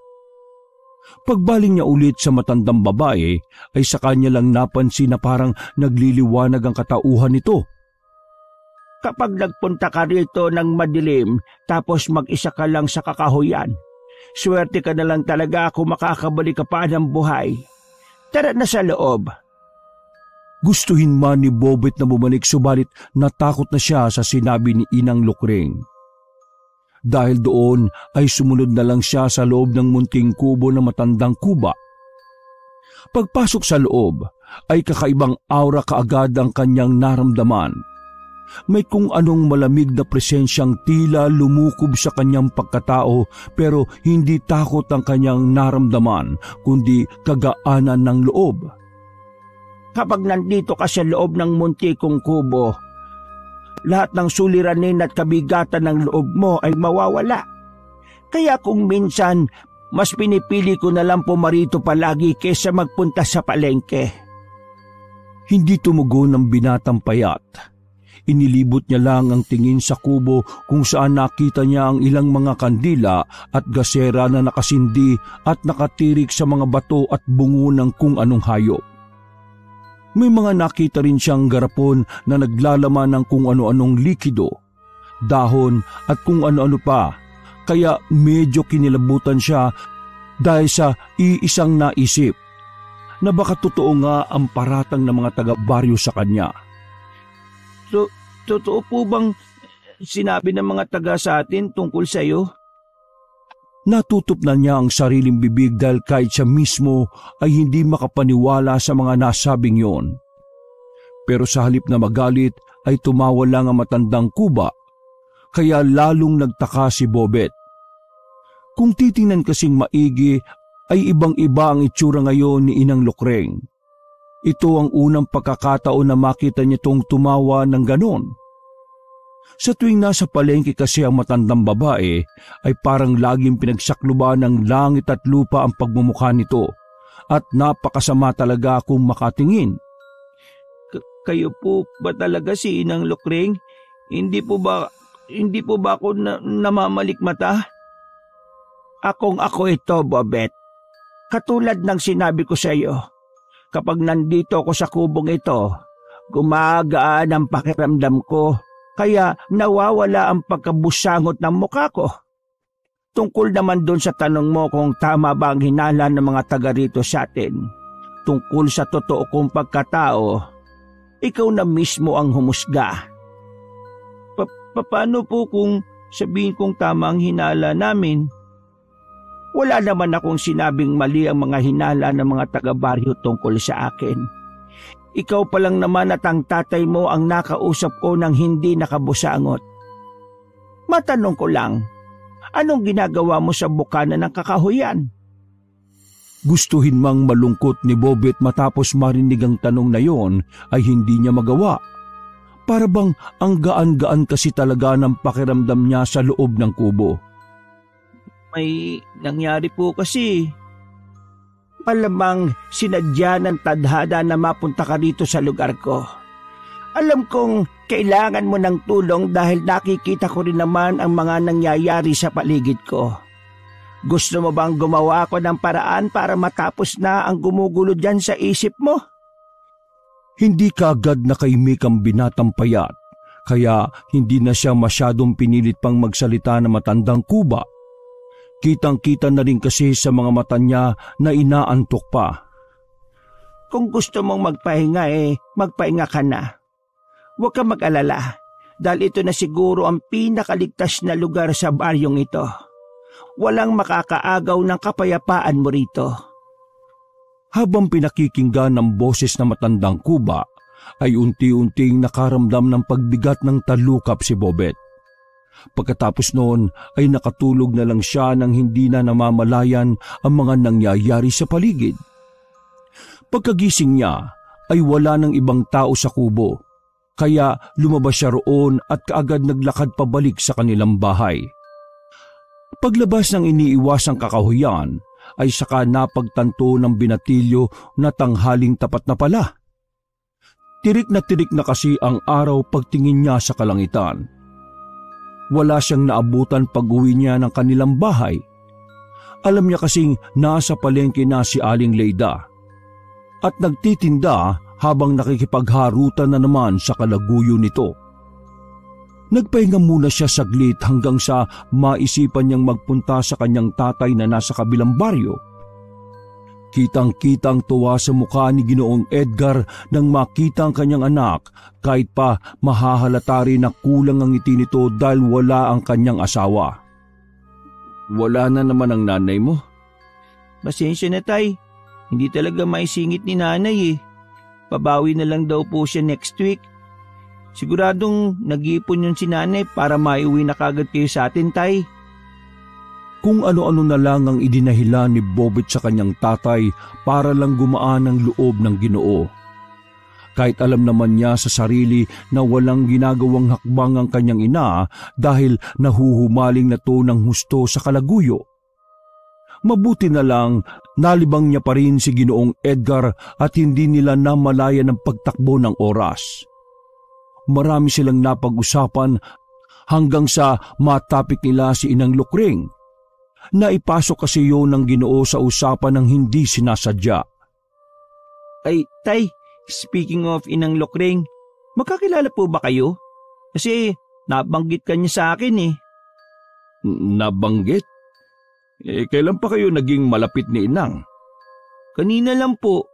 Pagbaling niya ulit sa matandang babae ay sa kanya lang napansin na parang nagliliwanag ang katauhan nito. Kapag nagpunta ka rito ng madilim tapos mag-isa ka lang sa kakahuyan, swerte ka na lang talaga kung makakabalik ka pa ng buhay. Tara na sa loob. Gustuhin man ni Bobet na bumalik subalit natakot na siya sa sinabi ni Inang Lukring. Dahil doon ay sumunod na lang siya sa loob ng munting kubo na matandang kuba. Pagpasok sa loob ay kakaibang aura kaagad ang kanyang naramdaman. May kung anong malamig na presensyang tila lumukob sa kanyang pagkatao pero hindi takot ang kanyang naramdaman kundi kagaanan ng loob. Kapag nandito ka sa loob ng munti kong kubo, lahat ng suliranin at kabigatan ng loob mo ay mawawala. Kaya kung minsan, mas pinipili ko na lang pumarito palagi kaysa magpunta sa palengke. Hindi tumugon ng binatang payat. Inilibot niya lang ang tingin sa kubo kung saan nakita niya ang ilang mga kandila at gasera na nakasindi at nakatirik sa mga bato at bungo ng kung anong hayop. May mga nakita rin siyang garapon na naglalaman ng kung ano-anong likido, dahon at kung ano-ano pa, kaya medyo kinilabutan siya dahil sa iisang naisip na baka totoo nga ang paratang ng mga taga-baryo sa kanya. So, totoo po bang sinabi ng mga taga sa atin tungkol sa iyo? Natutup na niya ang sariling bibig dahil kahit siya mismo ay hindi makapaniwala sa mga nasabing yon. Pero sa halip na magalit ay tumawa lang ang matandang kuba, kaya lalong nagtaka si Bobet. Kung titingnan kasing maigi ay ibang-iba ang itsura ngayon ni Inang Lukring. Ito ang unang pagkakataon na makita niya itong tumawa ng ganon. Sa tuwing nasa palengke kasi ang matandang babae ay parang laging pinagsakluban ng langit at lupa ang pagmumukha nito at napakasama talaga kung makatingin. Kayo po ba talaga si Inang Lukring? Hindi po ba ako namamalikmata? Ako ito, Bobet. Katulad ng sinabi ko sa iyo, kapag nandito ako sa kubong ito, gumagaan ang pakiramdam ko. Kaya nawawala ang pagkabusangot ng mukha ko. Tungkol naman doon sa tanong mo kung tama ba ang hinala ng mga taga rito sa atin, tungkol sa totoo kong pagkatao, ikaw na mismo ang humusga. Paano po kung sabihin kong tama ang hinala namin? Wala naman akong sinabing mali ang mga hinala ng mga taga-baryo tungkol sa akin. Ikaw pa lang naman at ang tatay mo ang nakausap ko ng hindi nakabusangot. Matanong ko lang, anong ginagawa mo sa bukana ng kakahuyan? Gustuhin mang malungkot ni Bobet matapos marinig ang tanong na yon ay hindi niya magawa. Para bang ang gaan-gaan kasi talaga ng pakiramdam niya sa loob ng kubo. May nangyari po kasi. Malamang sinadya ng tadhana na mapunta ka rito sa lugar ko. Alam kong kailangan mo ng tulong dahil nakikita ko rin naman ang mga nangyayari sa paligid ko. Gusto mo bang gumawa ako ng paraan para matapos na ang gumugulo dyan sa isip mo? Hindi kaagad nakaimik ang binatang payat, kaya hindi na siya masyadong pinilit pang magsalita na matandang kuba. Kitang-kita na rin kasi sa mga mata niya na inaantok pa. Kung gusto mong magpahinga magpahinga ka na. Huwag ka mag-alala dahil ito na siguro ang pinakaligtas na lugar sa baryong ito. Walang makakaagaw ng kapayapaan mo rito. Habang pinakikinggan ng boses na matandang kuba, ay unti-unting nakaramdam ng pagbigat ng talukap si Bobet. Pagkatapos noon ay nakatulog na lang siya nang hindi na namamalayan ang mga nangyayari sa paligid. Pagkagising niya ay wala ng ibang tao sa kubo, kaya lumabas siya roon at kaagad naglakad pabalik sa kanilang bahay. Paglabas ng iniiwasang kakahuyan ay saka napagtanto ng binatilyo na tanghaling tapat na pala. Tirik na kasi ang araw pagtingin niya sa kalangitan. Wala siyang naabutan pag-uwi niya ng kanilang bahay. Alam niya kasing nasa palengke na si Aling Leida at nagtitinda habang nakikipagharutan na naman sa kalaguyo nito. Nagpahinga muna siya saglit hanggang sa maisipan niyang magpunta sa kanyang tatay na nasa kabilang baryo. Kitang-kitang tuwa sa mukha ni Ginoong Edgar nang makita ang kanyang anak, kahit pa mahahalata rin na kulang ang ngiti nito dahil wala ang kanyang asawa. Wala na naman ang nanay mo? Pasensya na tay, hindi talaga maisingit ni nanay eh. Pabawi na lang daw po siya next week. Siguradong nag-iipon yun si nanay para maiuwi na kagad kayo sa atin, tay. Kung ano-ano na lang ang idinahilan ni Bobet sa kanyang tatay para lang gumaan ang loob ng Ginoo. Kahit alam naman niya sa sarili na walang ginagawang hakbang ang kanyang ina dahil nahuhumaling na to ng husto sa kalaguyo. Mabuti na lang nalibang niya pa rin si Ginoong Edgar at hindi nila namalaya ng pagtakbo ng oras. Marami silang napag-usapan hanggang sa matapik nila si Inang Lukring. Naipasok kasi yun ng Ginoo sa usapan ng hindi sinasadya. Ay, tay, speaking of Inang Lukring, magkakilala po ba kayo? Kasi nabanggit ka niya sa akin eh. Nabanggit? Kailan pa kayo naging malapit ni Inang? Kanina lang po.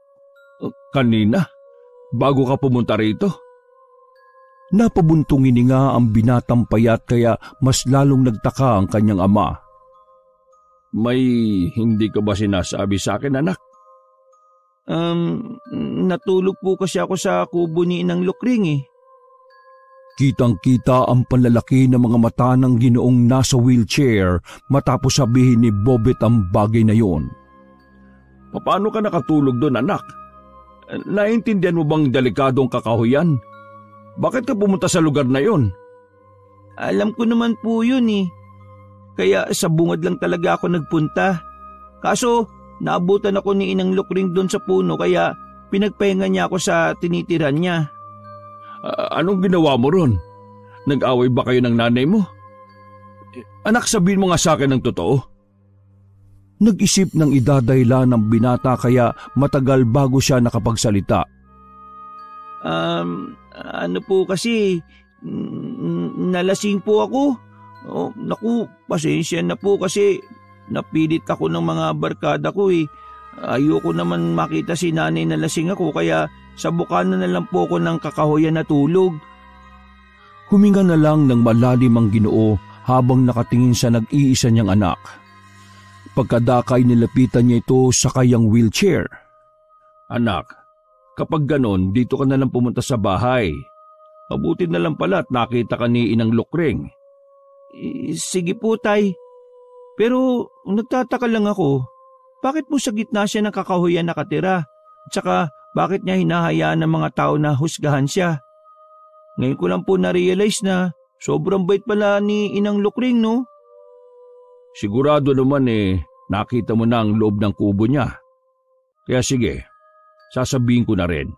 Kanina? Bago ka pumunta rito? Napabuntong hininga ang binatang payat kaya mas lalong nagtaka ang kanyang ama. May hindi ka ba sinasabi sa akin, anak? Natulog po kasi ako sa kubo ni Inang Lukring eh. Kitang-kita ang panlalaki ng mga mata ng Ginoong nasa wheelchair matapos sabihin ni Bobet ang bagay na yon. Paano ka nakatulog doon, anak? Naintindihan mo bang delikadong kakahuyan? Bakit ka pumunta sa lugar na yon? Alam ko naman po yun eh. Kaya sa bungad lang talaga ako nagpunta. Kaso naabutan ako ni Inang Lukring doon sa puno kaya pinagpahinga niya ako sa tinitiran niya. Anong ginawa mo ron? Nag-away ba kayo ng nanay mo? Anak, sabihin mo nga sa akin ng totoo. Nag-isip ng idadayla ng binata kaya matagal bago siya nakapagsalita. Ano po kasi, nalasing po ako. Oh, naku, pasensya na po kasi napilit ako ng mga barkada ko eh. Ayoko naman makita si nanay na lasing ako kaya sa bukana na lang po ako ng kakahuyan na tulog. Huminga na lang ng malalim ang Ginoo habang nakatingin sa nag-iisa niyang anak. Pagkadakay nilapitan niya ito sa kayang wheelchair. Anak, kapag ganon dito ka na lang pumunta sa bahay. Mabuti na lang pala at nakita ka ni Inang Lukring. Sige po tay, pero nagtataka lang ako, bakit po sa gitna siya ng kakahuyan nakatira? At saka bakit niya hinahayaan ng mga tao na husgahan siya? Ngayon ko lang po na-realize na sobrang bait pala ni Inang Lukring, no? Sigurado naman nakita mo na ang loob ng kubo niya. Kaya sige, sasabihin ko na rin.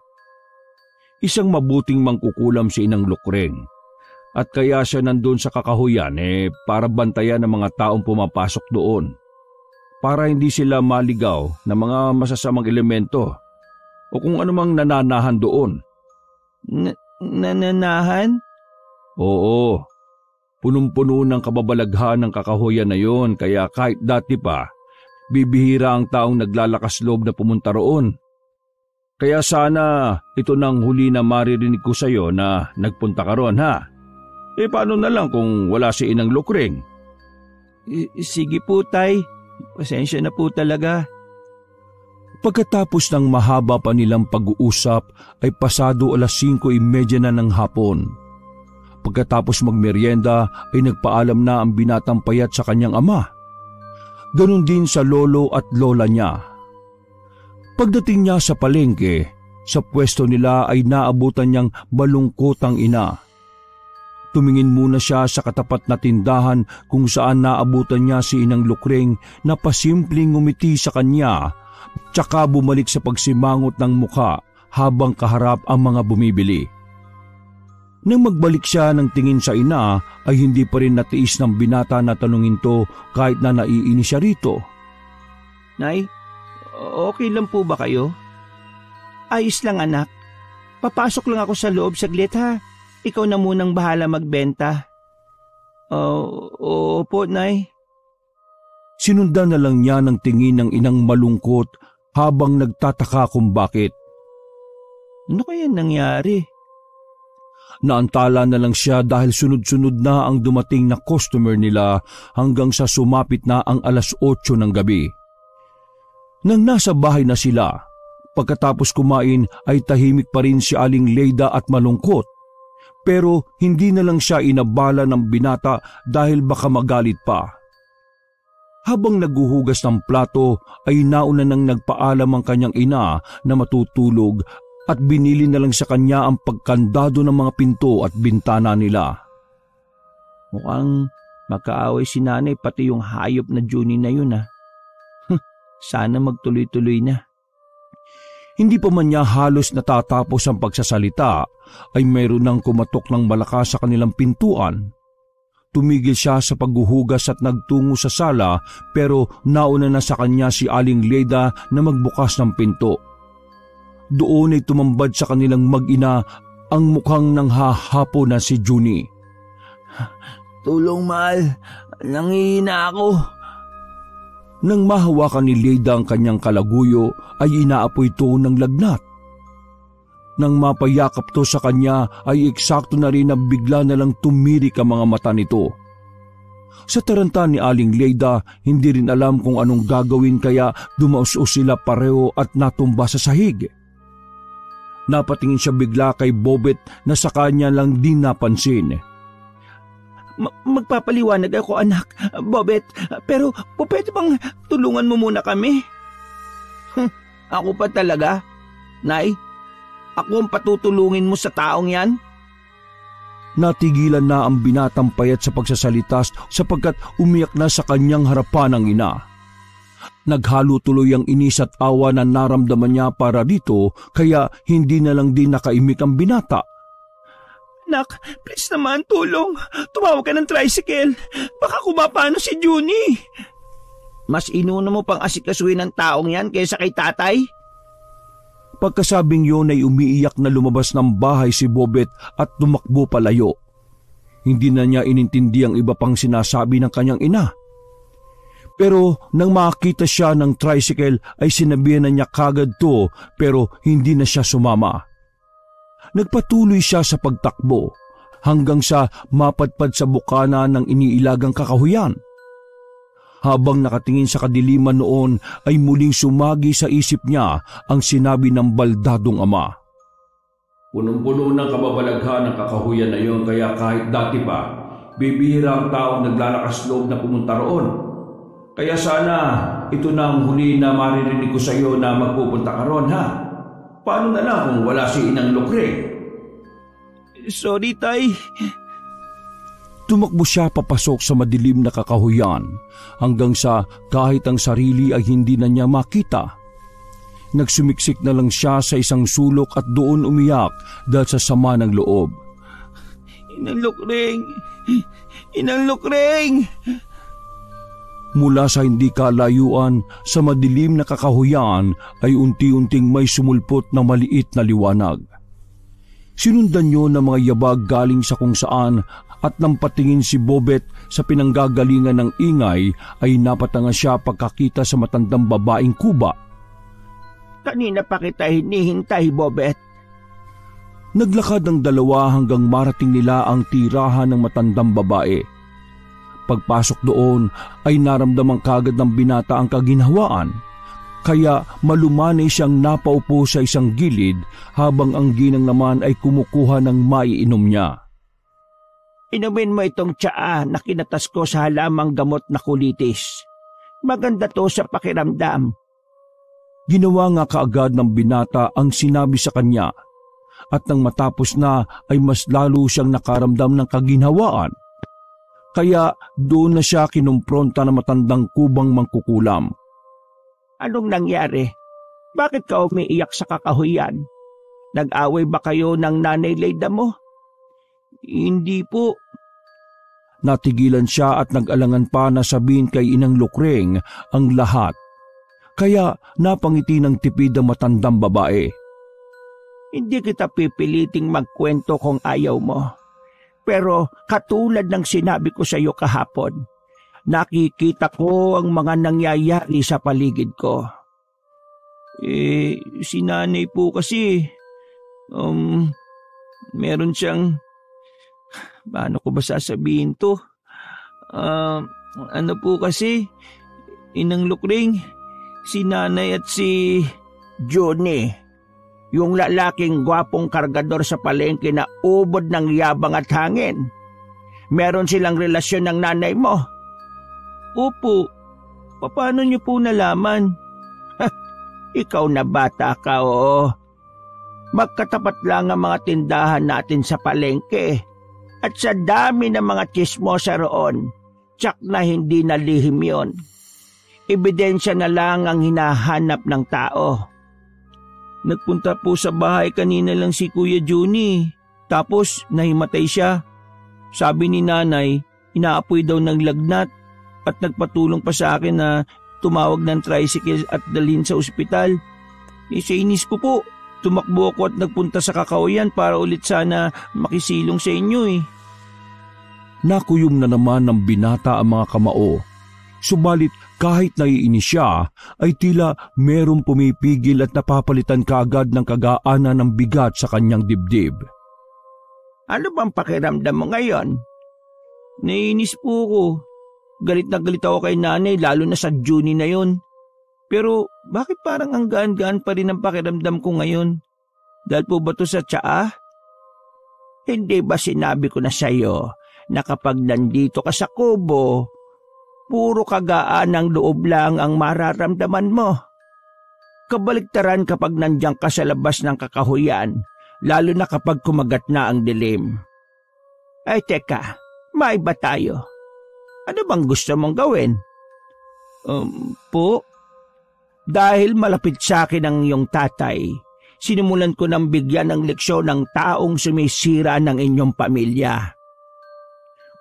Isang mabuting mangkukulam si Inang Lukring. At kaya siya nandun sa kakahuyan para bantayan ng mga taong pumapasok doon. Para hindi sila maligaw ng mga masasamang elemento o kung anumang nananahan doon. Nananahan? Oo. Punong-puno ng kababalaghan ng kakahuyan na yon kaya kahit dati pa, bibihira ang taong naglalakas loob na pumunta roon. Kaya sana ito nang huli na maririnig ko sa iyo na nagpunta ka roon, ha? Paano na lang kung wala si Inang Lukring? Sige po tay, pasensya na po talaga. Pagkatapos ng mahaba pa nilang pag-uusap ay pasado 5:30 na ng hapon. Pagkatapos magmeryenda ay nagpaalam na ang binatang payat sa kanyang ama. Ganon din sa lolo at lola niya. Pagdating niya sa palengke, sa pwesto nila ay naabutan niyang balungkot ang ina. Tumingin muna siya sa katapat na tindahan kung saan naabutan niya si Inang Lukring na pasimpleng ngumiti sa kanya, tsaka bumalik sa pagsimangot ng mukha habang kaharap ang mga bumibili. Nang magbalik siya ng tingin sa ina ay hindi pa rin natiis ng binata na tanungin to kahit na naiinis siya rito. Nay, okay lang po ba kayo? Ayos lang anak. Papasok lang ako sa loob saglit ha. Ikaw na munang bahala magbenta. Opo, Nay. Sinundan na lang niya ng tingin ng inang malungkot habang nagtataka kung bakit. Ano kaya nangyari? Naantala na lang siya dahil sunod-sunod na ang dumating na customer nila hanggang sa sumapit na ang 8:00 ng gabi. Nang nasa bahay na sila, pagkatapos kumain ay tahimik pa rin si Aling Leida at malungkot. Pero hindi na lang siya inabala ng binata dahil baka magalit pa. Habang naguhugas ng plato ay nauna nang nagpaalam ang kanyang ina na matutulog at binili na lang sa kanya ang pagkandado ng mga pinto at bintana nila. Mukhang magkaaway si nanay pati yung hayop na Junie na yun Sana magtuloy-tuloy na. Hindi pa man niya halos natatapos ang pagsasalita ay mayroon nang kumatok ng malakas sa kanilang pintuan. Tumigil siya sa paghuhugas at nagtungo sa sala pero nauna na sa kanya si Aling Leida na magbukas ng pinto. Doon ay tumambad sa kanilang mag-ina ang mukhang nanghahapo na si Junie. Tulong, mahal. Nangihina ako. Nang mahawakan ni Leida ang kanyang kalaguyo ay inaapoy ito ng lagnat. Nang mapayakap to sa kanya ay eksakto na rin na bigla na lang tumirik ang mga mata nito. Sa taranta ni Aling Leida, hindi rin alam kung anong gagawin kaya dumaus-us sila pareho at natumba sa sahig. Napatingin siya bigla kay Bobet na sa kanya lang din napansin. Magpapaliwanag ako, anak, Bobet, pero pwede bang tulungan mo muna kami? Ako pa talaga? Nay, ako ang patutulungin mo sa taong yan? Natigilan na ang binatang payat sa pagsasalita sapagkat umiyak na sa kanyang harapan ang ina. Naghalo tuloy ang inis at awa na naramdaman niya para dito kaya hindi na lang din nakaimik ang binata. Nak, please naman tulong. Tumawag ka ng tricycle. Baka kumapano si Junie. Mas inuna mo pang asikasuhin ng taong yan kaysa kay tatay? Pagkasabing yun ay umiiyak na lumabas ng bahay si Bobet at tumakbo palayo. Hindi na niya inintindi ang iba pang sinasabi ng kanyang ina. Pero nang makita siya ng tricycle ay sinabihan na niya kagad to pero hindi na siya sumama. Nagpatuloy siya sa pagtakbo hanggang sa mapadpad sa bukana ng iniilagang kakahuyan. Habang nakatingin sa kadiliman noon ay muling sumagi sa isip niya ang sinabi ng baldadong ama. Punong-puno ng kababalaghan ng kakahuyan na iyon kaya kahit dati pa, bibihira ang taong naglalakas loob na pumunta roon. Kaya sana ito na ang huli na maririnig ko sa iyo na magpupunta ka roon, ha? Paano na lang kung wala si Inang Lukre? Sorry, tay. Tumakbo siya papasok sa madilim na kakahuyan hanggang sa kahit ang sarili ay hindi na niya makita. Nagsumiksik na lang siya sa isang sulok at doon umiyak dahil sa sama ng loob. Inang Lukreng! Inang Lukreng! Mula sa hindi kalayuan sa madilim na kakahuyan ay unti-unting may sumulpot na maliit na liwanag. Sinundan niyo ng mga yabag galing sa kung saan at nang patingin si Bobet sa pinanggagalingan ng ingay ay napatanga siya pagkakita sa matandang babaeng kuba. Kanina pa kita hinihintay, Bobet. Naglakad ang dalawa hanggang marating nila ang tirahan ng matandang babae. Pagpasok doon ay naramdaman kagad ng binata ang kaginhawaan, kaya malumanay siyang napaupo sa isang gilid habang ang ginang naman ay kumukuha ng maiinom niya. Inumin mo itong tsaa na kinatas ko sa halamang gamot na kulitis. Maganda to sa pakiramdam. Ginawa nga kaagad ng binata ang sinabi sa kanya at nang matapos na ay mas lalo siyang nakaramdam ng kaginhawaan. Kaya doon na siya kinumpronta ng matandang kubang mangkukulam. Anong nangyari? Bakit ka umiiyak sa kakahuyan? Nag-away ba kayo ng nanay Leida mo? Hindi po. Natigilan siya at nag-alangan pa na sabihin kay Inang Lukreng ang lahat. Kaya napangiti ng tipid ang matandang babae. Hindi kita pipiliting magkwento kung ayaw mo. Pero katulad ng sinabi ko sa iyo kahapon, nakikita ko ang mga nangyayari sa paligid ko. Si nanay po kasi, meron siyang, paano ko ba sasabihin to? Ano po kasi, Inang Lukring, si nanay at si Johnny, yung lalaking gwapong kargador sa palengke na ubod ng yabang at hangin. Meron silang relasyon ng nanay mo. Opo, paano niyo po nalaman? Ikaw na bata ka, oo. Magkatapat lang ang mga tindahan natin sa palengke. At sa dami ng mga tsismosa roon, tsak na hindi nalihim yon. Ebidensya na lang ang hinahanap ng tao. Nagpunta po sa bahay kanina lang si Kuya Johnny. Tapos nahimatay siya. Sabi ni nanay, inaapoy daw ng lagnat at nagpatulong pa sa akin na tumawag ng tricycle at dalhin sa ospital. Sa inis ko po, tumakbo ako at nagpunta sa Kakawayan para ulit sana makisilong sa inyo . Nakuyom na naman ng binata ang mga kamao. Subalit kahit naiinis siya, ay tila merong pumipigil at napapalitan kaagad ng kagaanan ng bigat sa kanyang dibdib. Ano bang pakiramdam mo ngayon? Naiinis po ako. Galit na galit ako kay nanay, lalo na sa Juni na yon. Pero bakit parang ang gaan-gaan pa rin ang pakiramdam ko ngayon? Dahil po ba to sa tsaa? Hindi ba sinabi ko na sa'yo na kapag nandito ka sa kubo, puro kagaan ng loob lang ang mararamdaman mo? Kabaligtaran kapag nandiyan ka sa labas ng kakahuyan, lalo na kapag kumagat na ang dilim. Ay teka, may ba tayo? Ano bang gusto mong gawin? Po? Dahil malapit sa akin ang iyong tatay, sinimulan ko ng bigyan ng leksyon ng taong sumisira ng inyong pamilya.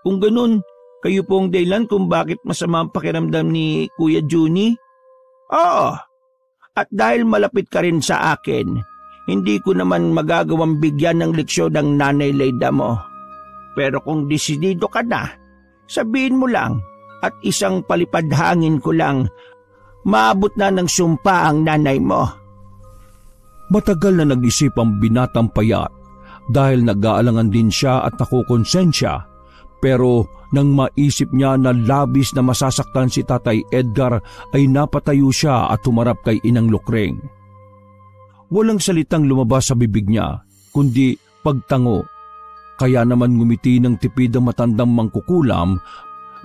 Kung ganun, kayo po ang dahilan kung bakit masama ang pakiramdam ni Kuya Johnny? Oo, at dahil malapit ka rin sa akin, hindi ko naman magagawang bigyan ng leksyon ng nanay Leyda mo. Pero kung desidido ka na, sabihin mo lang at isang palipad hangin ko lang, maabot na ng sumpa ang nanay mo. Matagal na nag-isip ang binatang payat dahil nag-aalangan din siya at nakukonsensya. Pero nang maisip niya na labis na masasaktan si Tatay Edgar ay napatayo siya at humarap kay Inang Lukring. Walang salitang lumabas sa bibig niya kundi pagtango. Kaya naman ngumiti ng tipid ang matandang mangkukulam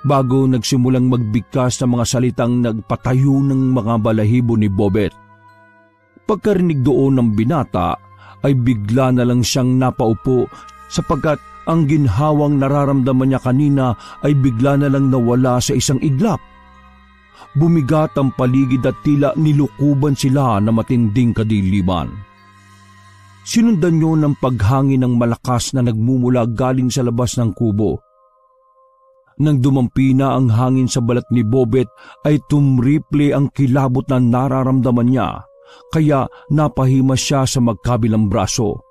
bago nagsimulang magbigkas ng mga salitang nagpatayo ng mga balahibo ni Bobet. Pagkarinig doon ng binata ay bigla na lang siyang napaupo sapagkat ang ginhawang nararamdaman niya kanina ay bigla na lang nawala sa isang iglap. Bumigat ang paligid at tila nilukuban sila na matinding kadiliman. Sinundan niyo ng paghangin ng malakas na nagmumula galing sa labas ng kubo. Nang dumampi na ang hangin sa balat ni Bobet ay tumriple ang kilabot na nararamdaman niya, kaya napahimas siya sa magkabilang braso.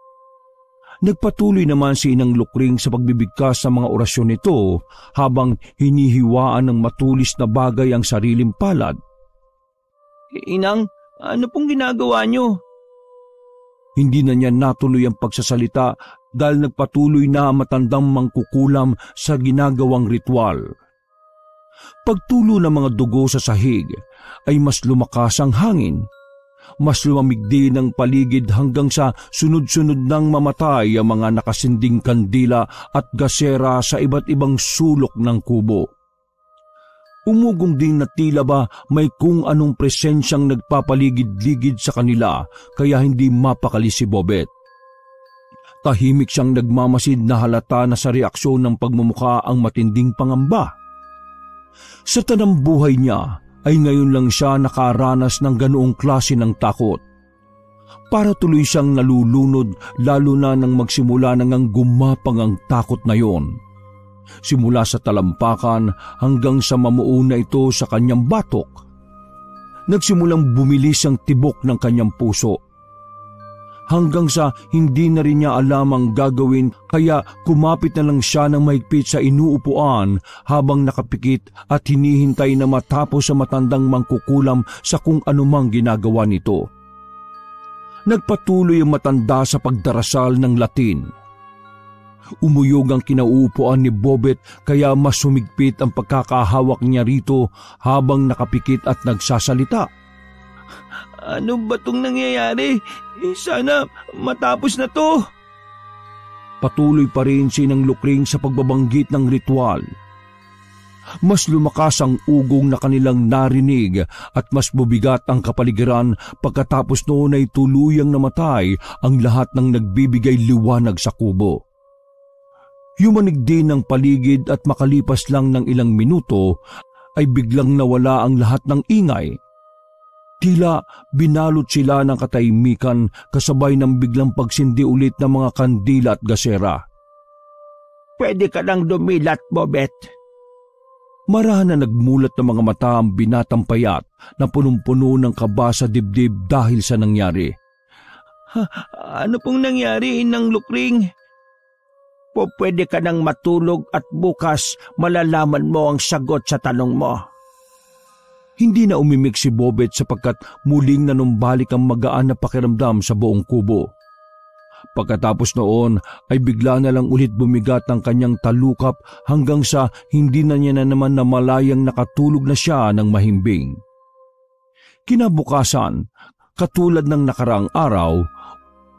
Nagpatuloy naman si Inang Lukring sa pagbibigkas sa mga orasyon nito habang hinihiwaan ng matulis na bagay ang sariling palad. Inang, ano pong ginagawa niyo? Hindi na niya natuloy ang pagsasalita dahil nagpatuloy na ang matandang mangkukulam sa ginagawang ritual. Pagtulo ng mga dugo sa sahig ay mas lumakas ang hangin. Mas lumamig din ang paligid hanggang sa sunod-sunod nang mamatay ang mga nakasinding kandila at gasera sa iba't ibang sulok ng kubo. Umugong din na tila ba may kung anong presensyang nagpapaligid-ligid sa kanila kaya hindi mapakali si Bobet. Tahimik siyang nagmamasid na halata na sa reaksyon ng pagmumukha ang matinding pangamba. Sa tanang buhay niya ay ngayon lang siya nakaranas ng ganoong klase ng takot. Para tuloy siyang nalulunod lalo na nang magsimula nang gumapang ang takot na yon. Simula sa talampakan hanggang sa mamuuna ito sa kanyang batok. Nagsimulang bumilis ang tibok ng kanyang puso. Hanggang sa hindi na rin niya alam ang gagawin kaya kumapit na lang siya ng mahigpit sa inuupuan habang nakapikit at hinihintay na matapos sa matandang mangkukulam sa kung anumang ginagawa nito. Nagpatuloy ang matanda sa pagdarasal ng Latin. Umuyog ang kinauupuan ni Bobet kaya mas sumigpit ang pagkakahawak niya rito habang nakapikit at nagsasalita. Ano ba tong nangyayari? Sana matapos na to. Patuloy pa rin si Inang Lukring sa pagbabanggit ng ritual. Mas lumakas ang ugong na kanilang narinig at mas bubigat ang kapaligiran pagkatapos noon ay tuluyang namatay ang lahat ng nagbibigay liwanag sa kubo. Yumanig din ang paligid at makalipas lang ng ilang minuto ay biglang nawala ang lahat ng ingay. Tila binalot sila ng katahimikan kasabay ng biglang pagsindi ulit ng mga kandila at gasera. Pwede ka nang dumilat, Bobet. Marahan na nagmulat ng mga mata ang binatang payat na punong-puno ng kaba sa dibdib dahil sa nangyari. Ano pong nangyari, Inang Lukring? Pwede ka nang matulog at bukas malalaman mo ang sagot sa tanong mo. Hindi na umimik si Bobet sapagkat muling nanumbalik ang magaan na pakiramdam sa buong kubo. Pagkatapos noon ay bigla na lang ulit bumigat ang kanyang talukap hanggang sa hindi na niya na naman namalayang nakatulog na siya ng mahimbing. Kinabukasan, katulad ng nakaraang araw,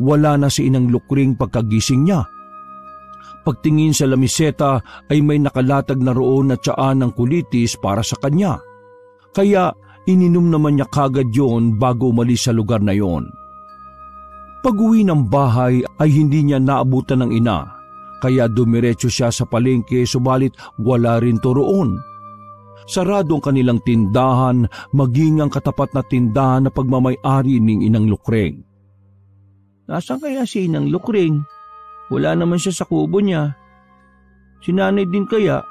wala na si Inang Lukring pagkagising niya. Pagtingin sa lamiseta ay may nakalatag na roon na tsaan ng kulitis para sa kanya. Kaya ininom naman niya kagad yon bago umalis sa lugar na yon. Pag-uwi ng bahay ay hindi niya naabutan ng ina, kaya dumiretso siya sa palengke subalit wala rin to roon. Sarado ang kanilang tindahan, maging ang katapat na tindahan na pagmamay-ari ng Inang Lukring. Nasaan kaya si Inang Lukring? Wala naman siya sa kubo niya. Si nanay din kaya?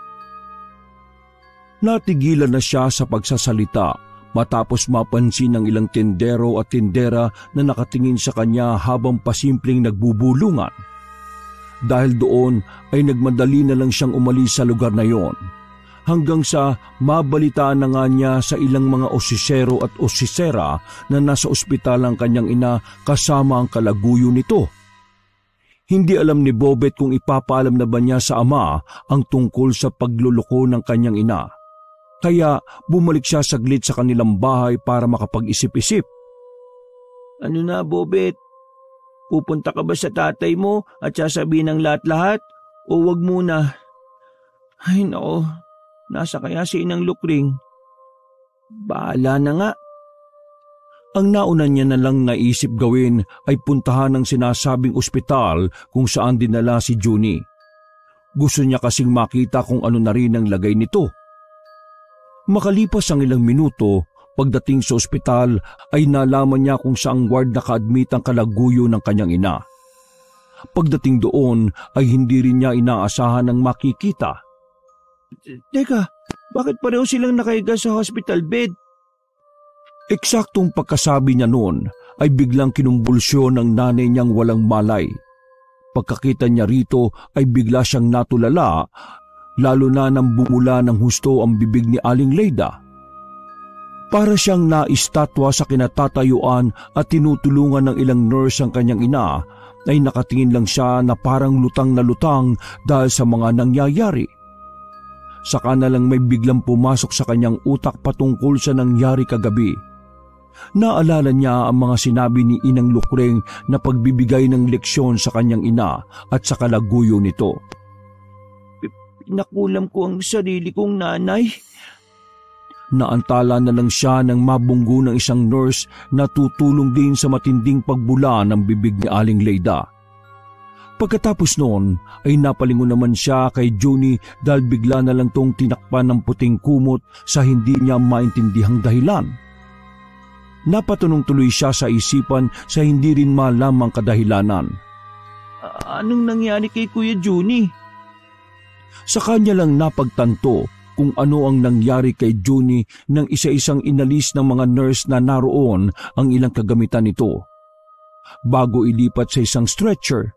Natigilan na siya sa pagsasalita matapos mapansin ng ilang tindero at tindera na nakatingin sa kanya habang pasimpleng nagbubulungan. Dahil doon ay nagmadali na lang siyang umalis sa lugar na yon, hanggang sa mabalitaan na nga niya sa ilang mga osisero at osisera na nasa ospital ang kanyang ina kasama ang kalaguyo nito. Hindi alam ni Bobet kung ipapaalam na ba niya sa ama ang tungkol sa pagluloko ng kanyang ina. Kaya bumalik siya saglit sa kanilang bahay para makapag-isip-isip. Ano na, Bobet? Pupunta ka ba sa tatay mo at sasabihin ng lahat-lahat? O wag muna? Ay nako, nasa kaya si Inang Lukring? Bahala na nga. Ang nauna niya na lang naisip gawin ay puntahan ang sinasabing ospital kung saan dinala si Junie. Gusto niya kasing makita kung ano na rin ang lagay nito. Makalipas ang ilang minuto, pagdating sa ospital ay nalaman niya kung saang ward naka-admit ang kalaguyo ng kanyang ina. Pagdating doon ay hindi rin niya inaasahan ng makikita. Teka, bakit pareho silang nakahiga sa hospital bed? Eksaktong pagkasabi niya noon ay biglang kinumbulsyon ng nanay niyang walang malay. Pagkakita niya rito ay bigla siyang natulala, lalo na nang bumula ng husto ang bibig ni Aling Leyda. Para siyang naistatwa sa kinatatayuan at tinutulungan ng ilang nurse ang kanyang ina, ay nakatingin lang siya na parang lutang na lutang dahil sa mga nangyayari. Saka na lang may biglang pumasok sa kanyang utak patungkol sa nangyari kagabi. Naalala niya ang mga sinabi ni Inang Lukring na pagbibigay ng leksyon sa kanyang ina at sa kalaguyo nito. Nakulam ko ang sarili kong nanay. Naantala na lang siya ng mabunggo ng isang nurse na tutulong din sa matinding pagbula ng bibig ni Aling Leyda. Pagkatapos noon ay napalingon naman siya kay Junie dahil bigla na lang tong tinakpan ng puting kumot sa hindi niya maintindihang dahilan. Napatunong tuloy siya sa isipan sa hindi rin malamang kadahilanan. Anong nangyari kay Kuya Junie? Sa kanya lang napagtanto kung ano ang nangyari kay Junie nang isa-isang inalis ng mga nurse na naroon ang ilang kagamitan nito, bago ilipat sa isang stretcher.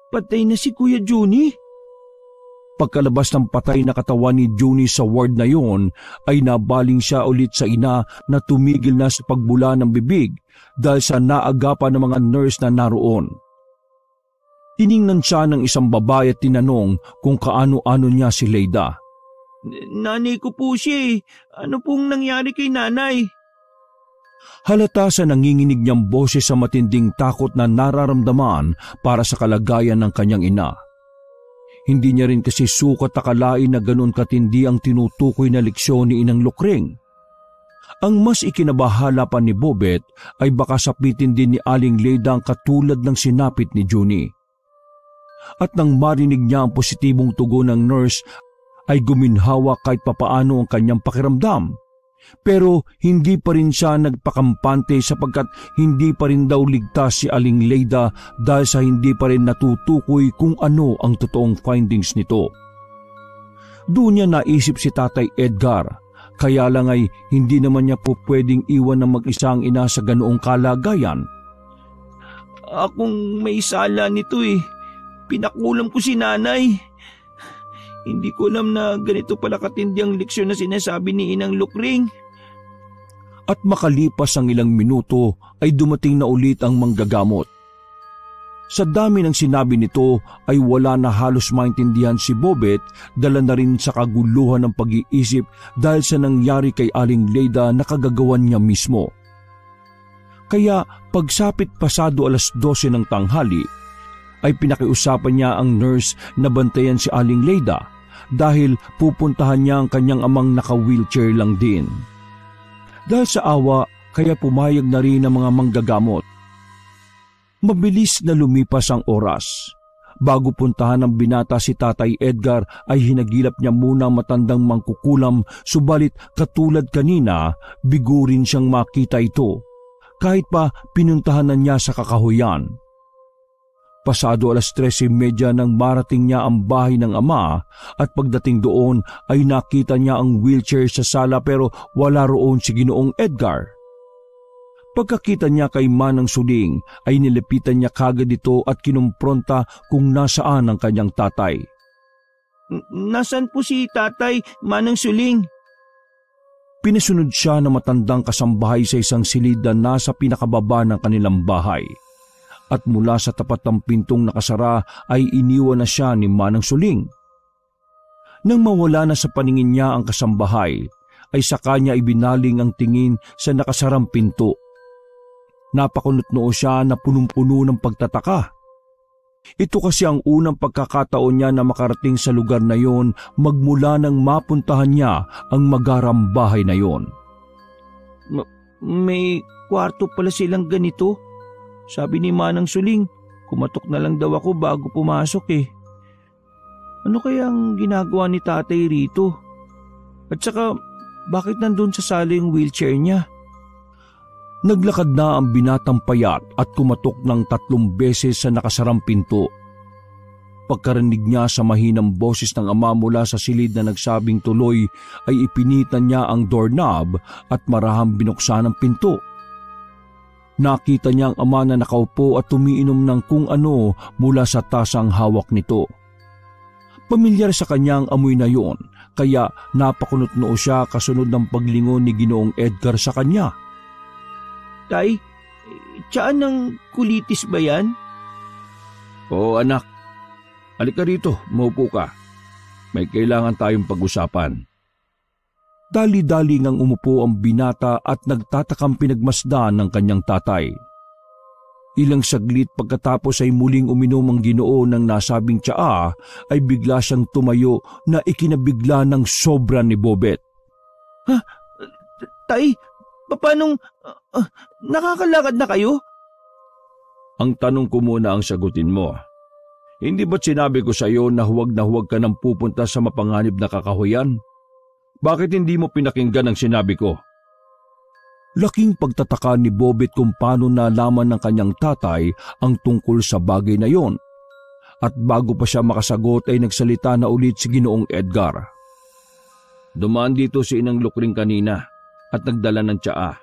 Patay na si Kuya Junie? Pagkalabas ng patay na katawan ni Junie sa ward na yon ay nabaling siya ulit sa ina na tumigil na sa pagbula ng bibig dahil sa naagapan ng mga nurse na naroon. Tiningnan siya ng isang babae at tinanong kung kaano-ano niya si Leyda. Nanay ko po siya eh. Ano pong nangyari kay nanay? Halata sa nanginginig niyang boses sa matinding takot na nararamdaman para sa kalagayan ng kanyang ina. Hindi niya rin kasi sukat akalain na ganun katindi ang tinutukoy na leksyon ni Inang Lukring. Ang mas ikinabahala pa ni Bobet ay baka sapitin din ni Aling Leyda ang katulad ng sinapit ni Junie. At nang marinig niya ang positibong tugon ng nurse ay guminhawa kahit papaano ang kanyang pakiramdam. Pero hindi pa rin siya nagpakampante sapagkat hindi pa rin daw ligtas si Aling Leyda dahil sa hindi pa rin natutukoy kung ano ang totoong findings nito. Doon niya naisip si Tatay Edgar, kaya lang ay hindi naman niya po pwedeng iwan ng mag-isa ang ina sa ganoong kalagayan. Akong may sala nito eh. Pinakulam ko si nanay. Hindi ko alam na ganito pala katindi ang leksyon na sinasabi ni Inang Lukring. At makalipas ang ilang minuto ay dumating na ulit ang manggagamot. Sa dami ng sinabi nito ay wala na halos maintindihan si Bobet, dala na rin sa kaguluhan ng pag-iisip dahil sa nangyari kay Aling Leyda na kagagawan niya mismo. Kaya pagsapit pasado 12:00 ng tanghali, ay pinakiusapan niya ang nurse na bantayan si Aling Leyda dahil pupuntahan niya ang kanyang amang naka-wheelchair lang din. Dahil sa awa, kaya pumayag na rin ang mga manggagamot. Mabilis na lumipas ang oras. Bago puntahan ng binata si Tatay Edgar ay hinagilap niya muna ang matandang mangkukulam, subalit katulad kanina, bigo rin siyang makita ito. Kahit pa pinuntahan na niya sa kakahuyan. Pasado 3:30 nang marating niya ang bahay ng ama at pagdating doon ay nakita niya ang wheelchair sa sala pero wala roon si Ginoong Edgar. Pagkakita niya kay Manang Suling ay nilapitan niya kagad ito at kinumpronta kung nasaan ang kanyang tatay. Nasaan po si Tatay, Manang Suling? Pinasunod siya ng matandang kasambahay sa isang silid na nasa pinakababa ng kanilang bahay. At mula sa tapat ng pintong nakasara ay iniwan na siya ni Manang Suling. Nang mawala na sa paningin niya ang kasambahay, ay saka niya ibinaling ang tingin sa nakasarang pinto. Napakunot-noo siya na punong-puno ng pagtataka. Ito kasi ang unang pagkakataon niya na makarating sa lugar na yon magmula nang mapuntahan niya ang magarang bahay na yon. May kwarto pala silang ganito. Sabi ni Manang Suling, kumatok na lang daw ako bago pumasok eh. Ano kaya ang ginagawa ni tatay rito? At saka, bakit nandun sa sala yung wheelchair niya? Naglakad na ang binatang payat at kumatok ng 3 beses sa nakasarang pinto. Pagkarinig niya sa mahinang boses ng ama mula sa silid na nagsabing tuloy ay ipinitan niya ang doorknob at marahang binuksan ang pinto. Nakita niya ang ama na nakaupo at tumiinom ng kung ano mula sa tasang hawak nito. Pamilyar sa kanyang amoy na yon, kaya napakunot-noo siya kasunod ng paglingon ni Ginoong Edgar sa kanya. Tay, tsaan ng kulitis ba yan? Oo anak, halika rito, maupo ka. May kailangan tayong pag-usapan. Dali-dali ngang umupo ang binata at nagtatakang pinagmasdan ng kanyang tatay. Ilang saglit pagkatapos ay muling uminom ang Ginoo ng nasabing tsaa ay bigla siyang tumayo na ikinabigla ng sobra ni Bobet. Ha? Tay, paanong nakakalakad na kayo? Ang tanong ko muna ang sagutin mo. Hindi ba't sinabi ko sa iyo na huwag ka nang pupunta sa mapanganib na kakahuyan? Bakit hindi mo pinakinggan ang sinabi ko? Laking pagtataka ni Bobet kung paano nalaman ng kanyang tatay ang tungkol sa bagay na yon. At bago pa siya makasagot ay nagsalita na ulit si Ginoong Edgar. Dumaan dito si Inang Lukring kanina at nagdala ng tsaa.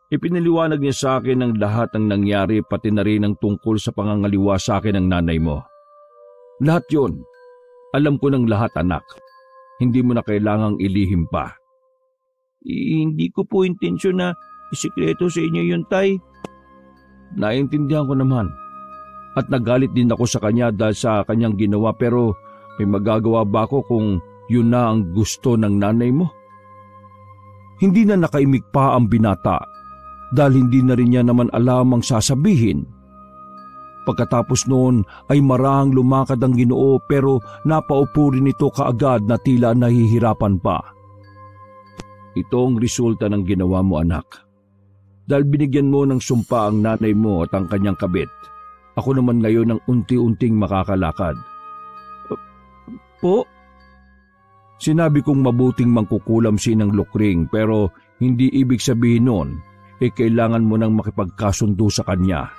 Ipinaliwanag niya sa akin ang lahat ng nangyari pati na rin ang tungkol sa pangangaliwa sa akin ng nanay mo. Lahat yon. Alam ko ng lahat, anak. Hindi mo na kailangang ilihim pa. Hindi ko po intensyon na isikreto sa inyo yun, Tay. Naintindihan ko naman. At nagalit din ako sa kanya dahil sa kanyang ginawa, pero may magagawa ba ako kung yun na ang gusto ng nanay mo? Hindi na nakaimik pa ang binata dahil hindi na rin niya naman alam ang sasabihin. Pagkatapos noon ay marahang lumakad ang Ginoo, pero napaupo rin ito kaagad na tila nahihirapan pa. Ito ang resulta ng ginawa mo, anak. Dahil binigyan mo ng sumpa ang nanay mo at ang kanyang kabit, ako naman ngayon ang unti-unting makakalakad. Po? Sinabi kong mabuting mangkukulam si Inang Lukring, pero hindi ibig sabihin noon kailangan mo nang makipagkasundo sa kanya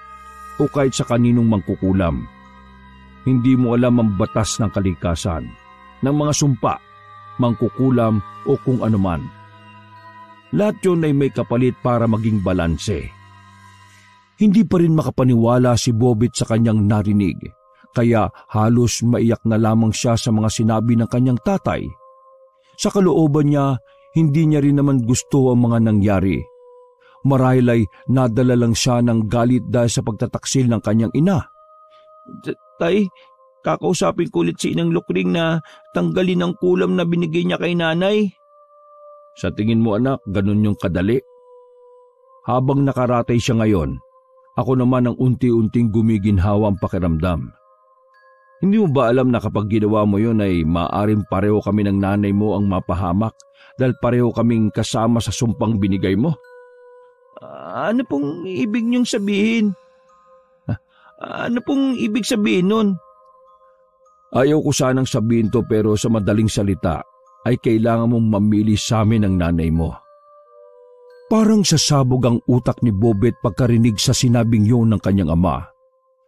o kahit sa kaninong mangkukulam. Hindi mo alam ang batas ng kalikasan, ng mga sumpa, mangkukulam o kung anuman. Lahat yun ay may kapalit para maging balanse. Hindi pa rin makapaniwala si Bobit sa kanyang narinig, kaya halos maiyak na lamang siya sa mga sinabi ng kanyang tatay. Sa kalooban niya, hindi niya rin naman gusto ang mga nangyari. Marahil ay nadala lang siya ng galit dahil sa pagtataksil ng kanyang ina. Tay, kakausapin ko ulit si Inang Lukring na tanggalin ang kulam na binigay niya kay nanay. Sa tingin mo, anak, ganun yung kadali? Habang nakaratay siya ngayon, ako naman ang unti-unting gumiginhawa ang pakiramdam. Hindi mo ba alam na kapag ginawa mo yun ay maaaring pareho kami ng nanay mo ang mapahamak dahil pareho kaming kasama sa sumpang binigay mo? Ano pong ibig niyong sabihin? Ano pong ibig sabihin nun? Ayaw ko sanang sabihin to, pero sa madaling salita ay kailangan mong mamili sa amin ng nanay mo. Parang sasabog ang utak ni Bobet pagkarinig sa sinabing yun ng kanyang ama,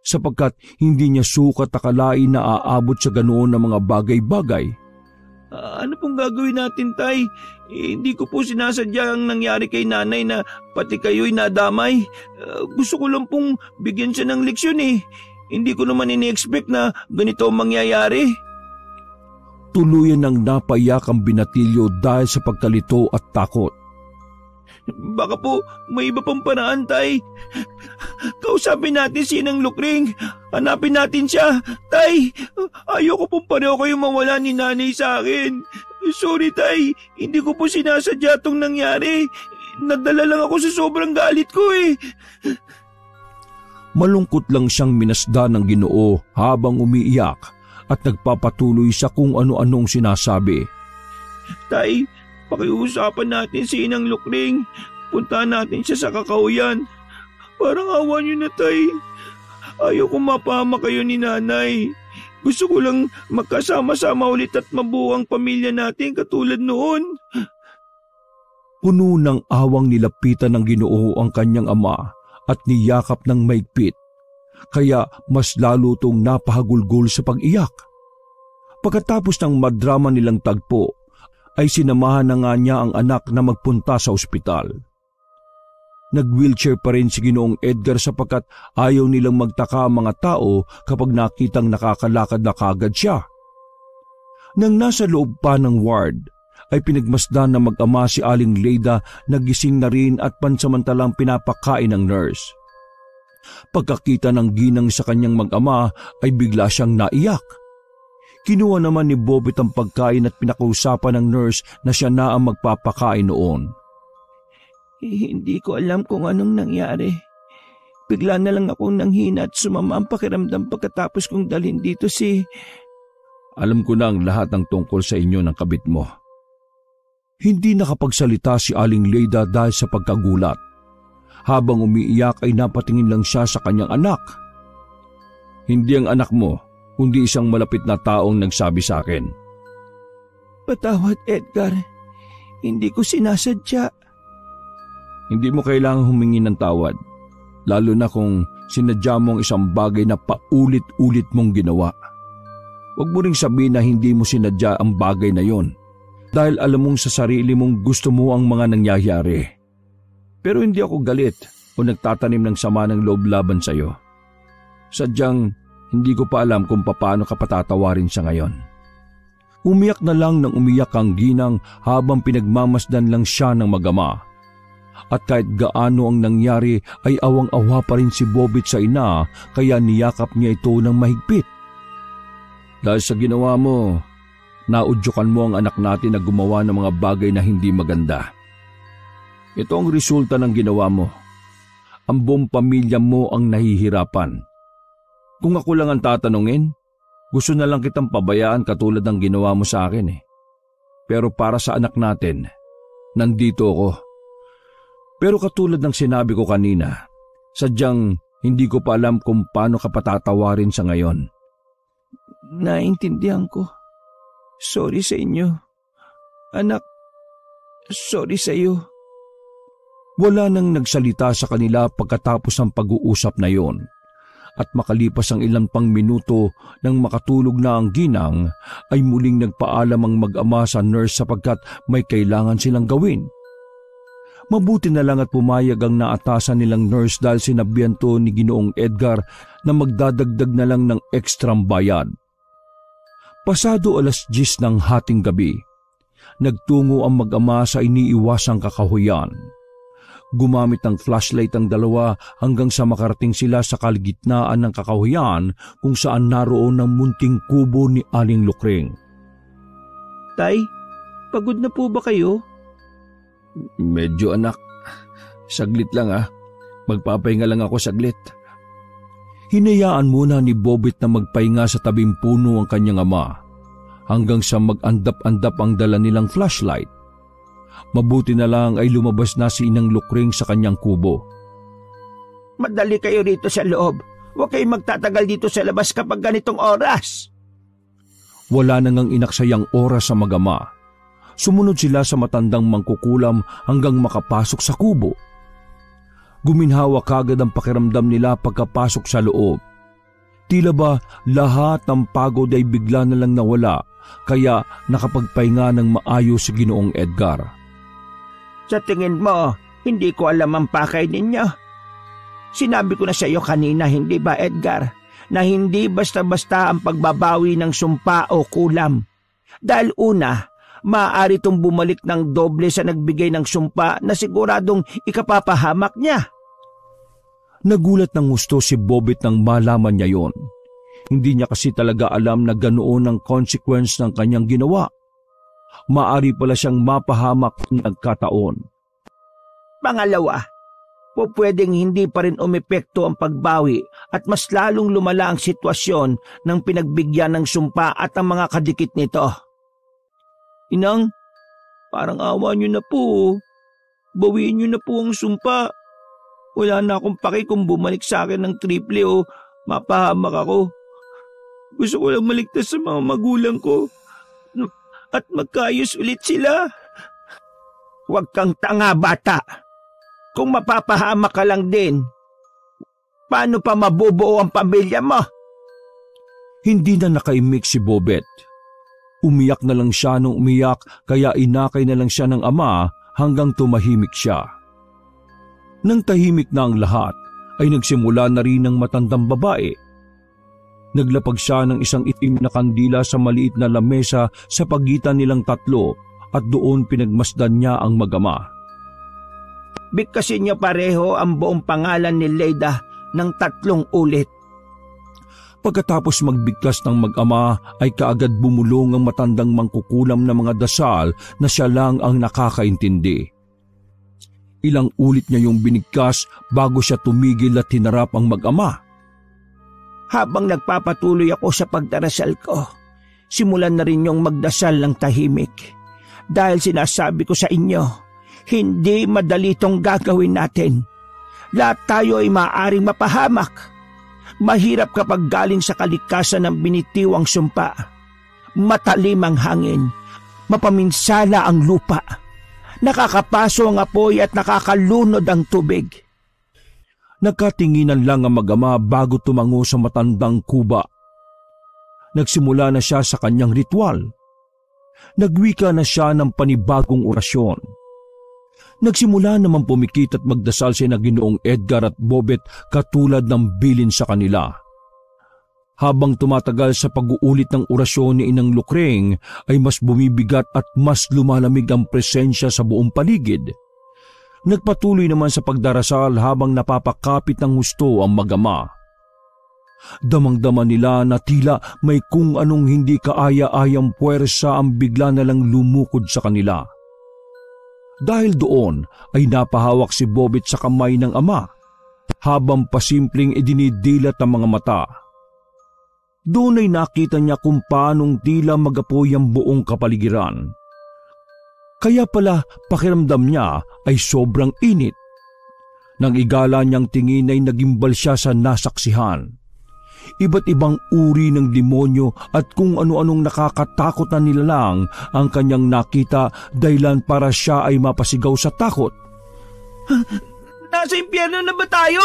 sapagkat hindi niya sukat akalain na aabot sa ganoon ng mga bagay-bagay. Ano pong gagawin natin, Tay? Hindi ko po sinasadya ang nangyari kay nanay na pati kayo'y nadamay. Gusto ko lang pong bigyan siya ng leksyon eh. Hindi ko naman ini-expect na ganito ang mangyayari. Tuluyan ng napaiyak ang binatilyo dahil sa pagkalito at takot. Baka po may iba pang paraan, Tay. Kausapin natin si Inang Lukring. Hanapin natin siya. Tay, ayoko pong pareho kayo mawala ni nanay sa akin. Sorry, Tay. Hindi ko po sinasadya itong nangyari. Nadala lang ako sa sobrang galit ko eh. Malungkot lang siyang minasda ng Ginoo habang umiiyak at nagpapatuloy sa kung ano-anong sinasabi. Tay, pakiusapan natin si Inang Lukring. Puntahan natin siya sa kakauyan. Parang awa niyo na, Tay. Ayaw kong mapahama kayo ni nanay. Gusto ko lang magkasama-sama ulit at mabuo ang pamilya natin katulad noon. Puno ng awang nilapitan ng Ginoo ang kanyang ama at niyakap ng maigpit, kaya mas lalo itong napahagulgol sa pag-iyak. Pagkatapos ng madrama nilang tagpo, ay sinamahan na nga niya ang anak na magpunta sa ospital. Nag-wheelchair pa rin si Ginoong Edgar sapagkat ayaw nilang magtaka ang mga tao kapag nakitang nakakalakad na kagad siya. Nang nasa loob pa ng ward, ay pinagmasdan na mag-ama si Aling Leyda na gising na rin at pansamantalang pinapakain ng nurse. Pagkakita ng ginang sa kanyang mag-ama ay bigla siyang naiyak. Kinuha naman ni Bobet ang pagkain at pinakausapan ng nurse na siya na ang magpapakain noon. Hindi ko alam kung anong nangyari. Bigla na lang akong nanghina at sumama ang pakiramdam pagkatapos kong dalhin dito si... Alam ko na ang lahat ng tungkol sa inyo ng kabit mo. Hindi nakapagsalita si Aling Leyda dahil sa pagkagulat. Habang umiiyak ay napatingin lang siya sa kanyang anak. Hindi ang anak mo, kundi isang malapit na taong nagsabi sa akin. Patawad, Edgar. Hindi ko sinasadya. Hindi mo kailangang humingi ng tawad, lalo na kung sinadya mo ang isang bagay na paulit-ulit mong ginawa. Huwag mo ring sabihin na hindi mo sinadya ang bagay na yon, dahil alam mong sa sarili mong gusto mo ang mga nangyayari. Pero hindi ako galit o nagtatanim ng sama ng loob laban sa iyo. Sadyang hindi ko pa alam kung paano ka patatawarin siya ngayon. Umiyak na lang ng umiyak ang ginang habang pinagmamasdan lang siya ng mag-ama. At kahit gaano ang nangyari ay awang-awa pa rin si Bobit sa ina kaya niyakap niya ito ng mahigpit. Dahil sa ginawa mo, naudyukan mo ang anak natin na gumawa ng mga bagay na hindi maganda. Ito ang resulta ng ginawa mo. Ang buong pamilya mo ang nahihirapan. Kung ako lang ang tatanungin, gusto na lang kitang pabayaan katulad ng ginawa mo sa akin eh. Pero para sa anak natin, nandito ako. Pero katulad ng sinabi ko kanina, sadyang hindi ko pa alam kung paano ka patatawarin sa ngayon. Naintindihan ko. Sorry sa inyo. Anak, sorry sa iyo. Wala nang nagsalita sa kanila pagkatapos ng pag-uusap na yon. At makalipas ang ilang pang minuto nang makatulog na ang ginang, ay muling nagpaalam ang mag-ama sa nurse sapagkat may kailangan silang gawin. Mabuti na lang at pumayag ang naatasan nilang nurse dahil sinabihan to ni Ginoong Edgar na magdadagdag na lang ng ekstrang bayad. Pasado 10:00 ng hating gabi, nagtungo ang mag-ama sa iniiwasang kakahuyan. Gumamit ng flashlight ang dalawa hanggang sa makarating sila sa kalagitnaan ng kakahuyan kung saan naroon ang munting kubo ni Aling Lukring. Tay, pagod na po ba kayo? Medyo anak. Saglit lang Magpapahinga lang ako saglit. Hinayaan muna ni Bobit na magpahinga sa tabing puno ang kanyang ama hanggang sa mag-andap-andap ang dala nilang flashlight. Mabuti na lang ay lumabas na si Inang Lukring sa kanyang kubo. Madali kayo rito sa loob. Huwag kayong magtatagal dito sa labas kapag ganitong oras. Wala na ngang inaksayang oras sa mag-ama. Sumunod sila sa matandang mangkukulam hanggang makapasok sa kubo. Guminhawa kagad ang pakiramdam nila pagkapasok sa loob. Tila ba lahat ng pagod ay bigla na lang nawala kaya nakapagpahinga ng maayos si Ginoong Edgar. Sa tingin mo, hindi ko alam ang pakay ninyo. Sinabi ko na sa iyo kanina, hindi ba Edgar, na hindi basta-basta ang pagbabawi ng sumpa o kulam. Dahil una, maaari itong bumalik ng doble sa nagbigay ng sumpa na siguradong ikapapahamak niya. Nagulat ng gusto si Bobit nang malaman niya yon. Hindi niya kasi talaga alam na ganoon ang consequence ng kanyang ginawa. Maari pala siyang mapahamak kung nagkataon. Pangalawa, pwedeng hindi pa rin umepekto ang pagbawi at mas lalong lumala ang sitwasyon ng pinagbigyan ng sumpa at ang mga kadikit nito. Inang, parang awa niyo na po. Bawiin niyo na po ang sumpa. Wala na akong paki kung bumalik sa akin ng triple o mapahamak ako. Gusto ko lang maligtas sa mga magulang ko at magkaayos ulit sila. Huwag kang tanga, bata. Kung mapapahamak ka lang din, paano pa mabubuo ang pamilya mo? Hindi na nakaimik si Bobet. Umiyak na lang siya nung umiyak kaya inakay na lang siya ng ama hanggang tumahimik siya. Nang tahimik na ang lahat, ay nagsimula na rin ng matandang babae. Naglapag siya ng isang itim na kandila sa maliit na lamesa sa pagitan nilang tatlo at doon pinagmasdan niya ang mag-ama. Bigkasin niyo pareho ang buong pangalan ni Leyda ng 3 ulit. Pagkatapos magbigkas ng mag-ama ay kaagad bumulong ang matandang mangkukulam na mga dasal na siya lang ang nakakaintindi. Ilang ulit niya yung binigkas bago siya tumigil at hinarap ang mag-ama. Habang nagpapatuloy ako sa pagdarasal ko, simulan na rin yung magdasal ng tahimik. Dahil sinasabi ko sa inyo, hindi madali itong gagawin natin. Lahat tayo ay maaaring mapahamak. Mahirap kapag galing sa kalikasan ng binitiwang sumpa. Matalim ang hangin, mapaminsala ang lupa. Nakakapaso ang apoy at nakakalunod ang tubig. Nagkatinginan lang ang mag-ama bago tumango sa matandang kuba. Nagsimula na siya sa kanyang ritual. Nagwika na siya ng panibagong orasyon. Nagsimula naman pumikit at magdasal sina Ginoong Edgar at Bobet katulad ng bilin sa kanila. Habang tumatagal sa pag-uulit ng orasyon ni Inang Lukreng ay mas bumibigat at mas lumalamig ang presensya sa buong paligid. Nagpatuloy naman sa pagdarasal habang napapakapit ng husto ang mag-ama. Damang-dama nila na tila may kung anong hindi kaaya-ayang puwersa ang bigla na lang lumukod sa kanila. Dahil doon ay napahawak si Bobet sa kamay ng ama habang pasimpleng idinidilat ang mga mata. Doon ay nakita niya kung paanong tila magapoy ang buong kapaligiran. Kaya pala pakiramdam niya ay sobrang init. Nang igala niyang tingin ay nagimbal siya sa nasaksihan. Iba't ibang uri ng demonyo at kung ano-anong nakakatakot na nilalang ang kanyang nakita dahilan para siya ay mapasigaw sa takot. Nasa impyerno na ba tayo?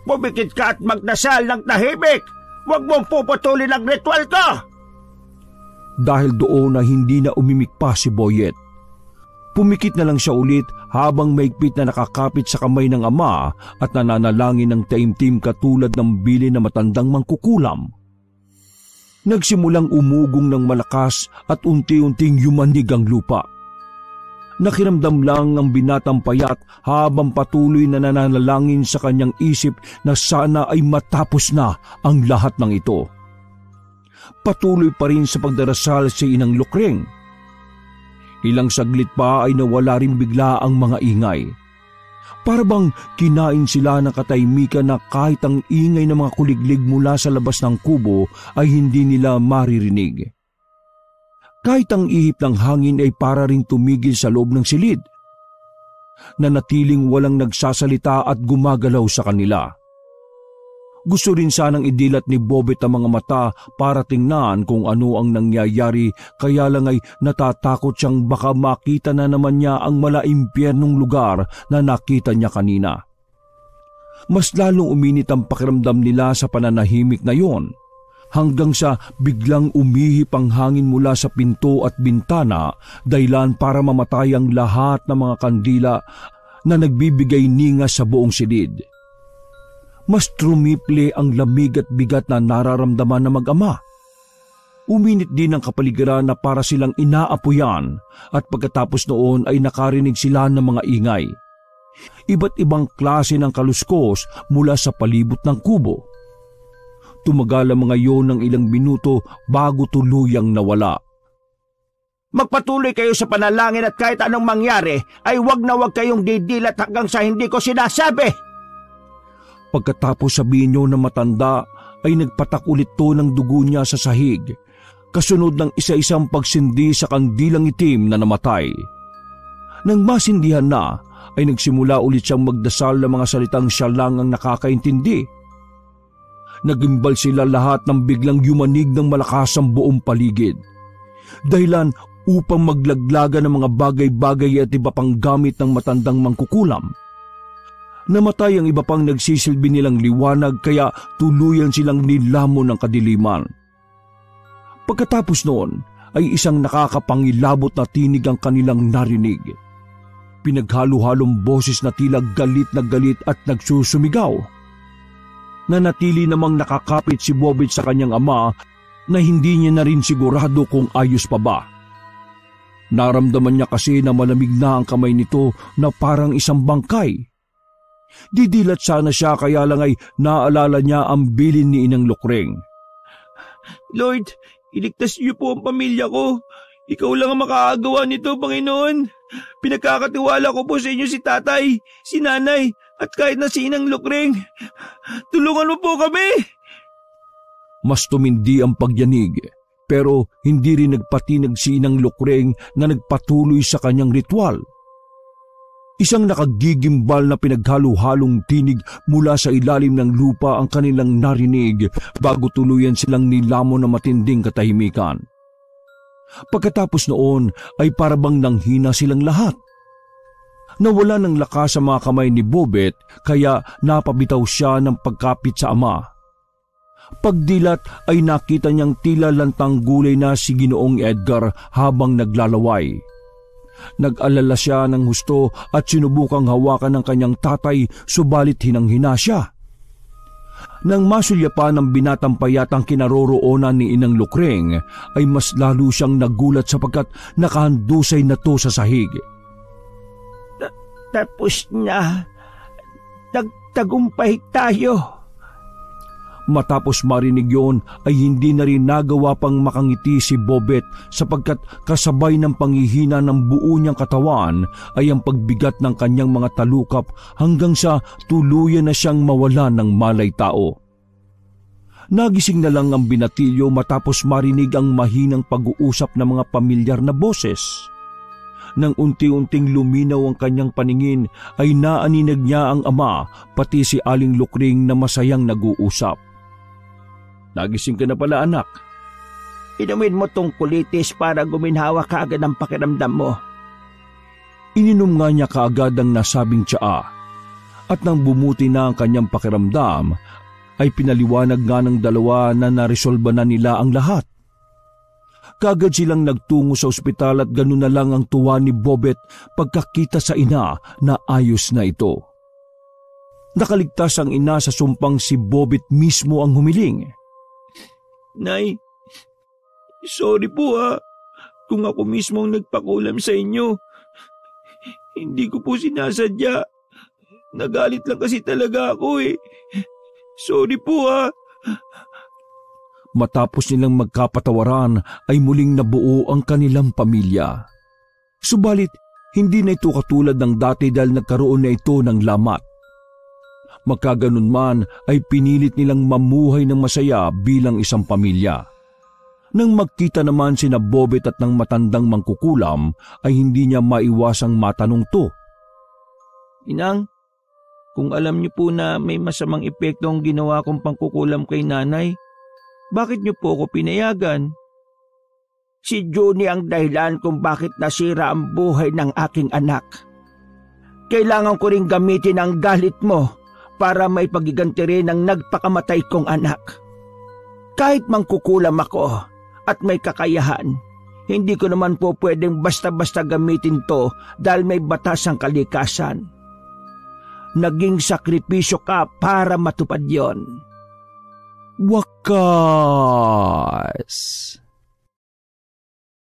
Pumikit ka at magdasal ng tahimik! Huwag mong puputulin ang ritual ko! Dahil doon na hindi na umimik pa si Boyet. Pumikit na lang siya ulit habang maigpit na nakakapit sa kamay ng ama at nananalangin ng taimtim katulad ng bili na matandang mangkukulam. Nagsimulang umugong ng malakas at unti-unting yumanig ang lupa. Nakiramdam lang ang binatang payat habang patuloy na nananalangin sa kanyang isip na sana ay matapos na ang lahat ng ito. Patuloy pa rin sa pagdarasal si Inang Lukreng. Ilang saglit pa ay nawala rin bigla ang mga ingay. Para bang kinain sila ng katahimikan na kahit ang ingay ng mga kuliglig mula sa labas ng kubo ay hindi nila maririnig. Kahit ang ihip ng hangin ay para ring tumigil sa loob ng silid. Nanatiling walang nagsasalita at gumagalaw sa kanila. Gusto rin sanang idilat ni Bobet ang mga mata para tingnan kung ano ang nangyayari kaya lang ay natatakot siyang baka makita na naman niya ang malaimpyernong lugar na nakita niya kanina. Mas lalong uminit ang pakiramdam nila sa pananahimik na yon. Hanggang sa biglang umihip ang hangin mula sa pinto at bintana dahilan para mamatay ang lahat ng mga kandila na nagbibigay ninga sa buong silid. Mas trumiple ang lamig at bigat na nararamdaman ng mag-ama. Uminit din ang kapaligiran na para silang inaapuyan at pagkatapos noon ay nakarinig sila ng mga ingay. Iba't ibang klase ng kaluskos mula sa palibot ng kubo. Tumagal ang mga yon ng ilang minuto bago tuluyang nawala. Magpatuloy kayo sa panalangin at kahit anong mangyari ay wag na wag kayong didilat hanggang sa hindi ko sinasabi. Pagkatapos sabihin niyo na matanda ay nagpatak ulit to ng dugo niya sa sahig, kasunod ng isa-isang pagsindi sa kandilang itim na namatay. Nang masindihan na ay nagsimula ulit siyang magdasal ng mga salitang siya lang ang nakakaintindi. Nagimbal sila lahat ng biglang yumanig ng malakas ang buong paligid. Dahilan upang maglaglagan ng mga bagay-bagay at iba pang gamit ng matandang mangkukulam. Namatay ang iba pang nagsisilbi nilang liwanag kaya tuluyan silang nilamon ng kadiliman. Pagkatapos noon ay isang nakakapangilabot na tinig ang kanilang narinig. Pinaghalo-halong boses na tila galit at nagsusumigaw. Nanatili namang nakakapit si Bobet sa kanyang ama na hindi niya na rin sigurado kung ayos pa ba. Naramdaman niya kasi na malamig na ang kamay nito na parang isang bangkay. Didilat sana siya kaya lang ay naalala niya ang bilin ni Inang Lukreng. Lord, iligtas niyo po ang pamilya ko. Ikaw lang ang makakagawa nito, Panginoon. Pinagkakatiwala ko po sa inyo si tatay, si nanay, at kahit na si Inang Lukreng. Tulungan mo po kami! Mas tumindi ang pagyanig, pero hindi rin nagpatinag si Inang Lukreng na nagpatuloy sa kanyang ritual. Isang nakagigimbal na pinaghalo-halong tinig mula sa ilalim ng lupa ang kanilang narinig bago tuluyan silang nilamon na matinding katahimikan. Pagkatapos noon ay parabang nanghina silang lahat. Nawala ng lakas sa mga kamay ni Bobet kaya napabitaw siya ng pagkapit sa ama. Pagdilat ay nakita niyang tila lantang gulay na si Ginoong Edgar habang naglalaway. Nag-alala siya ng husto at sinubukang hawakan ng kanyang tatay subalit hinang-hina siya. Nang masulyapan ng binatang payatang kinaroroonan ni Inang Lukreng ay mas lalo siyang nagulat sapagkat nakahandusay na to sa sahig. Tapos na. Nagtagumpay tayo. Matapos marinig yon ay hindi na rin nagawa pang makangiti si Bobet sapagkat kasabay ng panghihina ng buo niyang katawan ay ang pagbigat ng kanyang mga talukap hanggang sa tuluyan na siyang mawala ng malay tao. Nagising na lang ang binatilyo matapos marinig ang mahinang pag-uusap ng mga pamilyar na boses. Nang unti-unting luminaw ang kanyang paningin ay naaninag niya ang ama pati si Aling Lukring na masayang nag-uusap. Nagising ka na pala, anak. Inumin mo tong kulitis para guminhawa kaagad ang pakiramdam mo. Ininom nga niya kaagad ang nasabing tsaa. At nang bumuti na ang kanyang pakiramdam, ay pinaliwanag nga ng dalawa na naresolba na nila ang lahat. Kaagad silang nagtungo sa ospital at ganun na lang ang tuwa ni Bobet pagkakita sa ina na ayos na ito. Nakaligtas ang ina sa sumpang si Bobet mismo ang humiling. Nay, sorry po kung ako mismo ang nagpakulam sa inyo. Hindi ko po sinasadya. Nagalit lang kasi talaga ako eh. Sorry po Matapos nilang magkapatawaran ay muling nabuo ang kanilang pamilya. Subalit, hindi na ito katulad ng dati dahil nagkaroon na ito ng lamat. Magkaganon man ay pinilit nilang mamuhay ng masaya bilang isang pamilya. Nang magkita naman sina Bobet at ng matandang mangkukulam ay hindi niya maiwasang matanong to. Inang, kung alam niyo po na may masamang epekto ang ginawa kong pangkukulam kay nanay, bakit niyo po ako pinayagan? Si Juni ang dahilan kung bakit nasira ang buhay ng aking anak. Kailangan ko ring gamitin ang galit mo para may pagiganti rin ang nagpakamatay kong anak. Kahit mangkukulam ako at may kakayahan, hindi ko naman po pwedeng basta-basta gamitin to dahil may batas ang kalikasan. Naging sakripisyo ka para matupad yon. Wakas!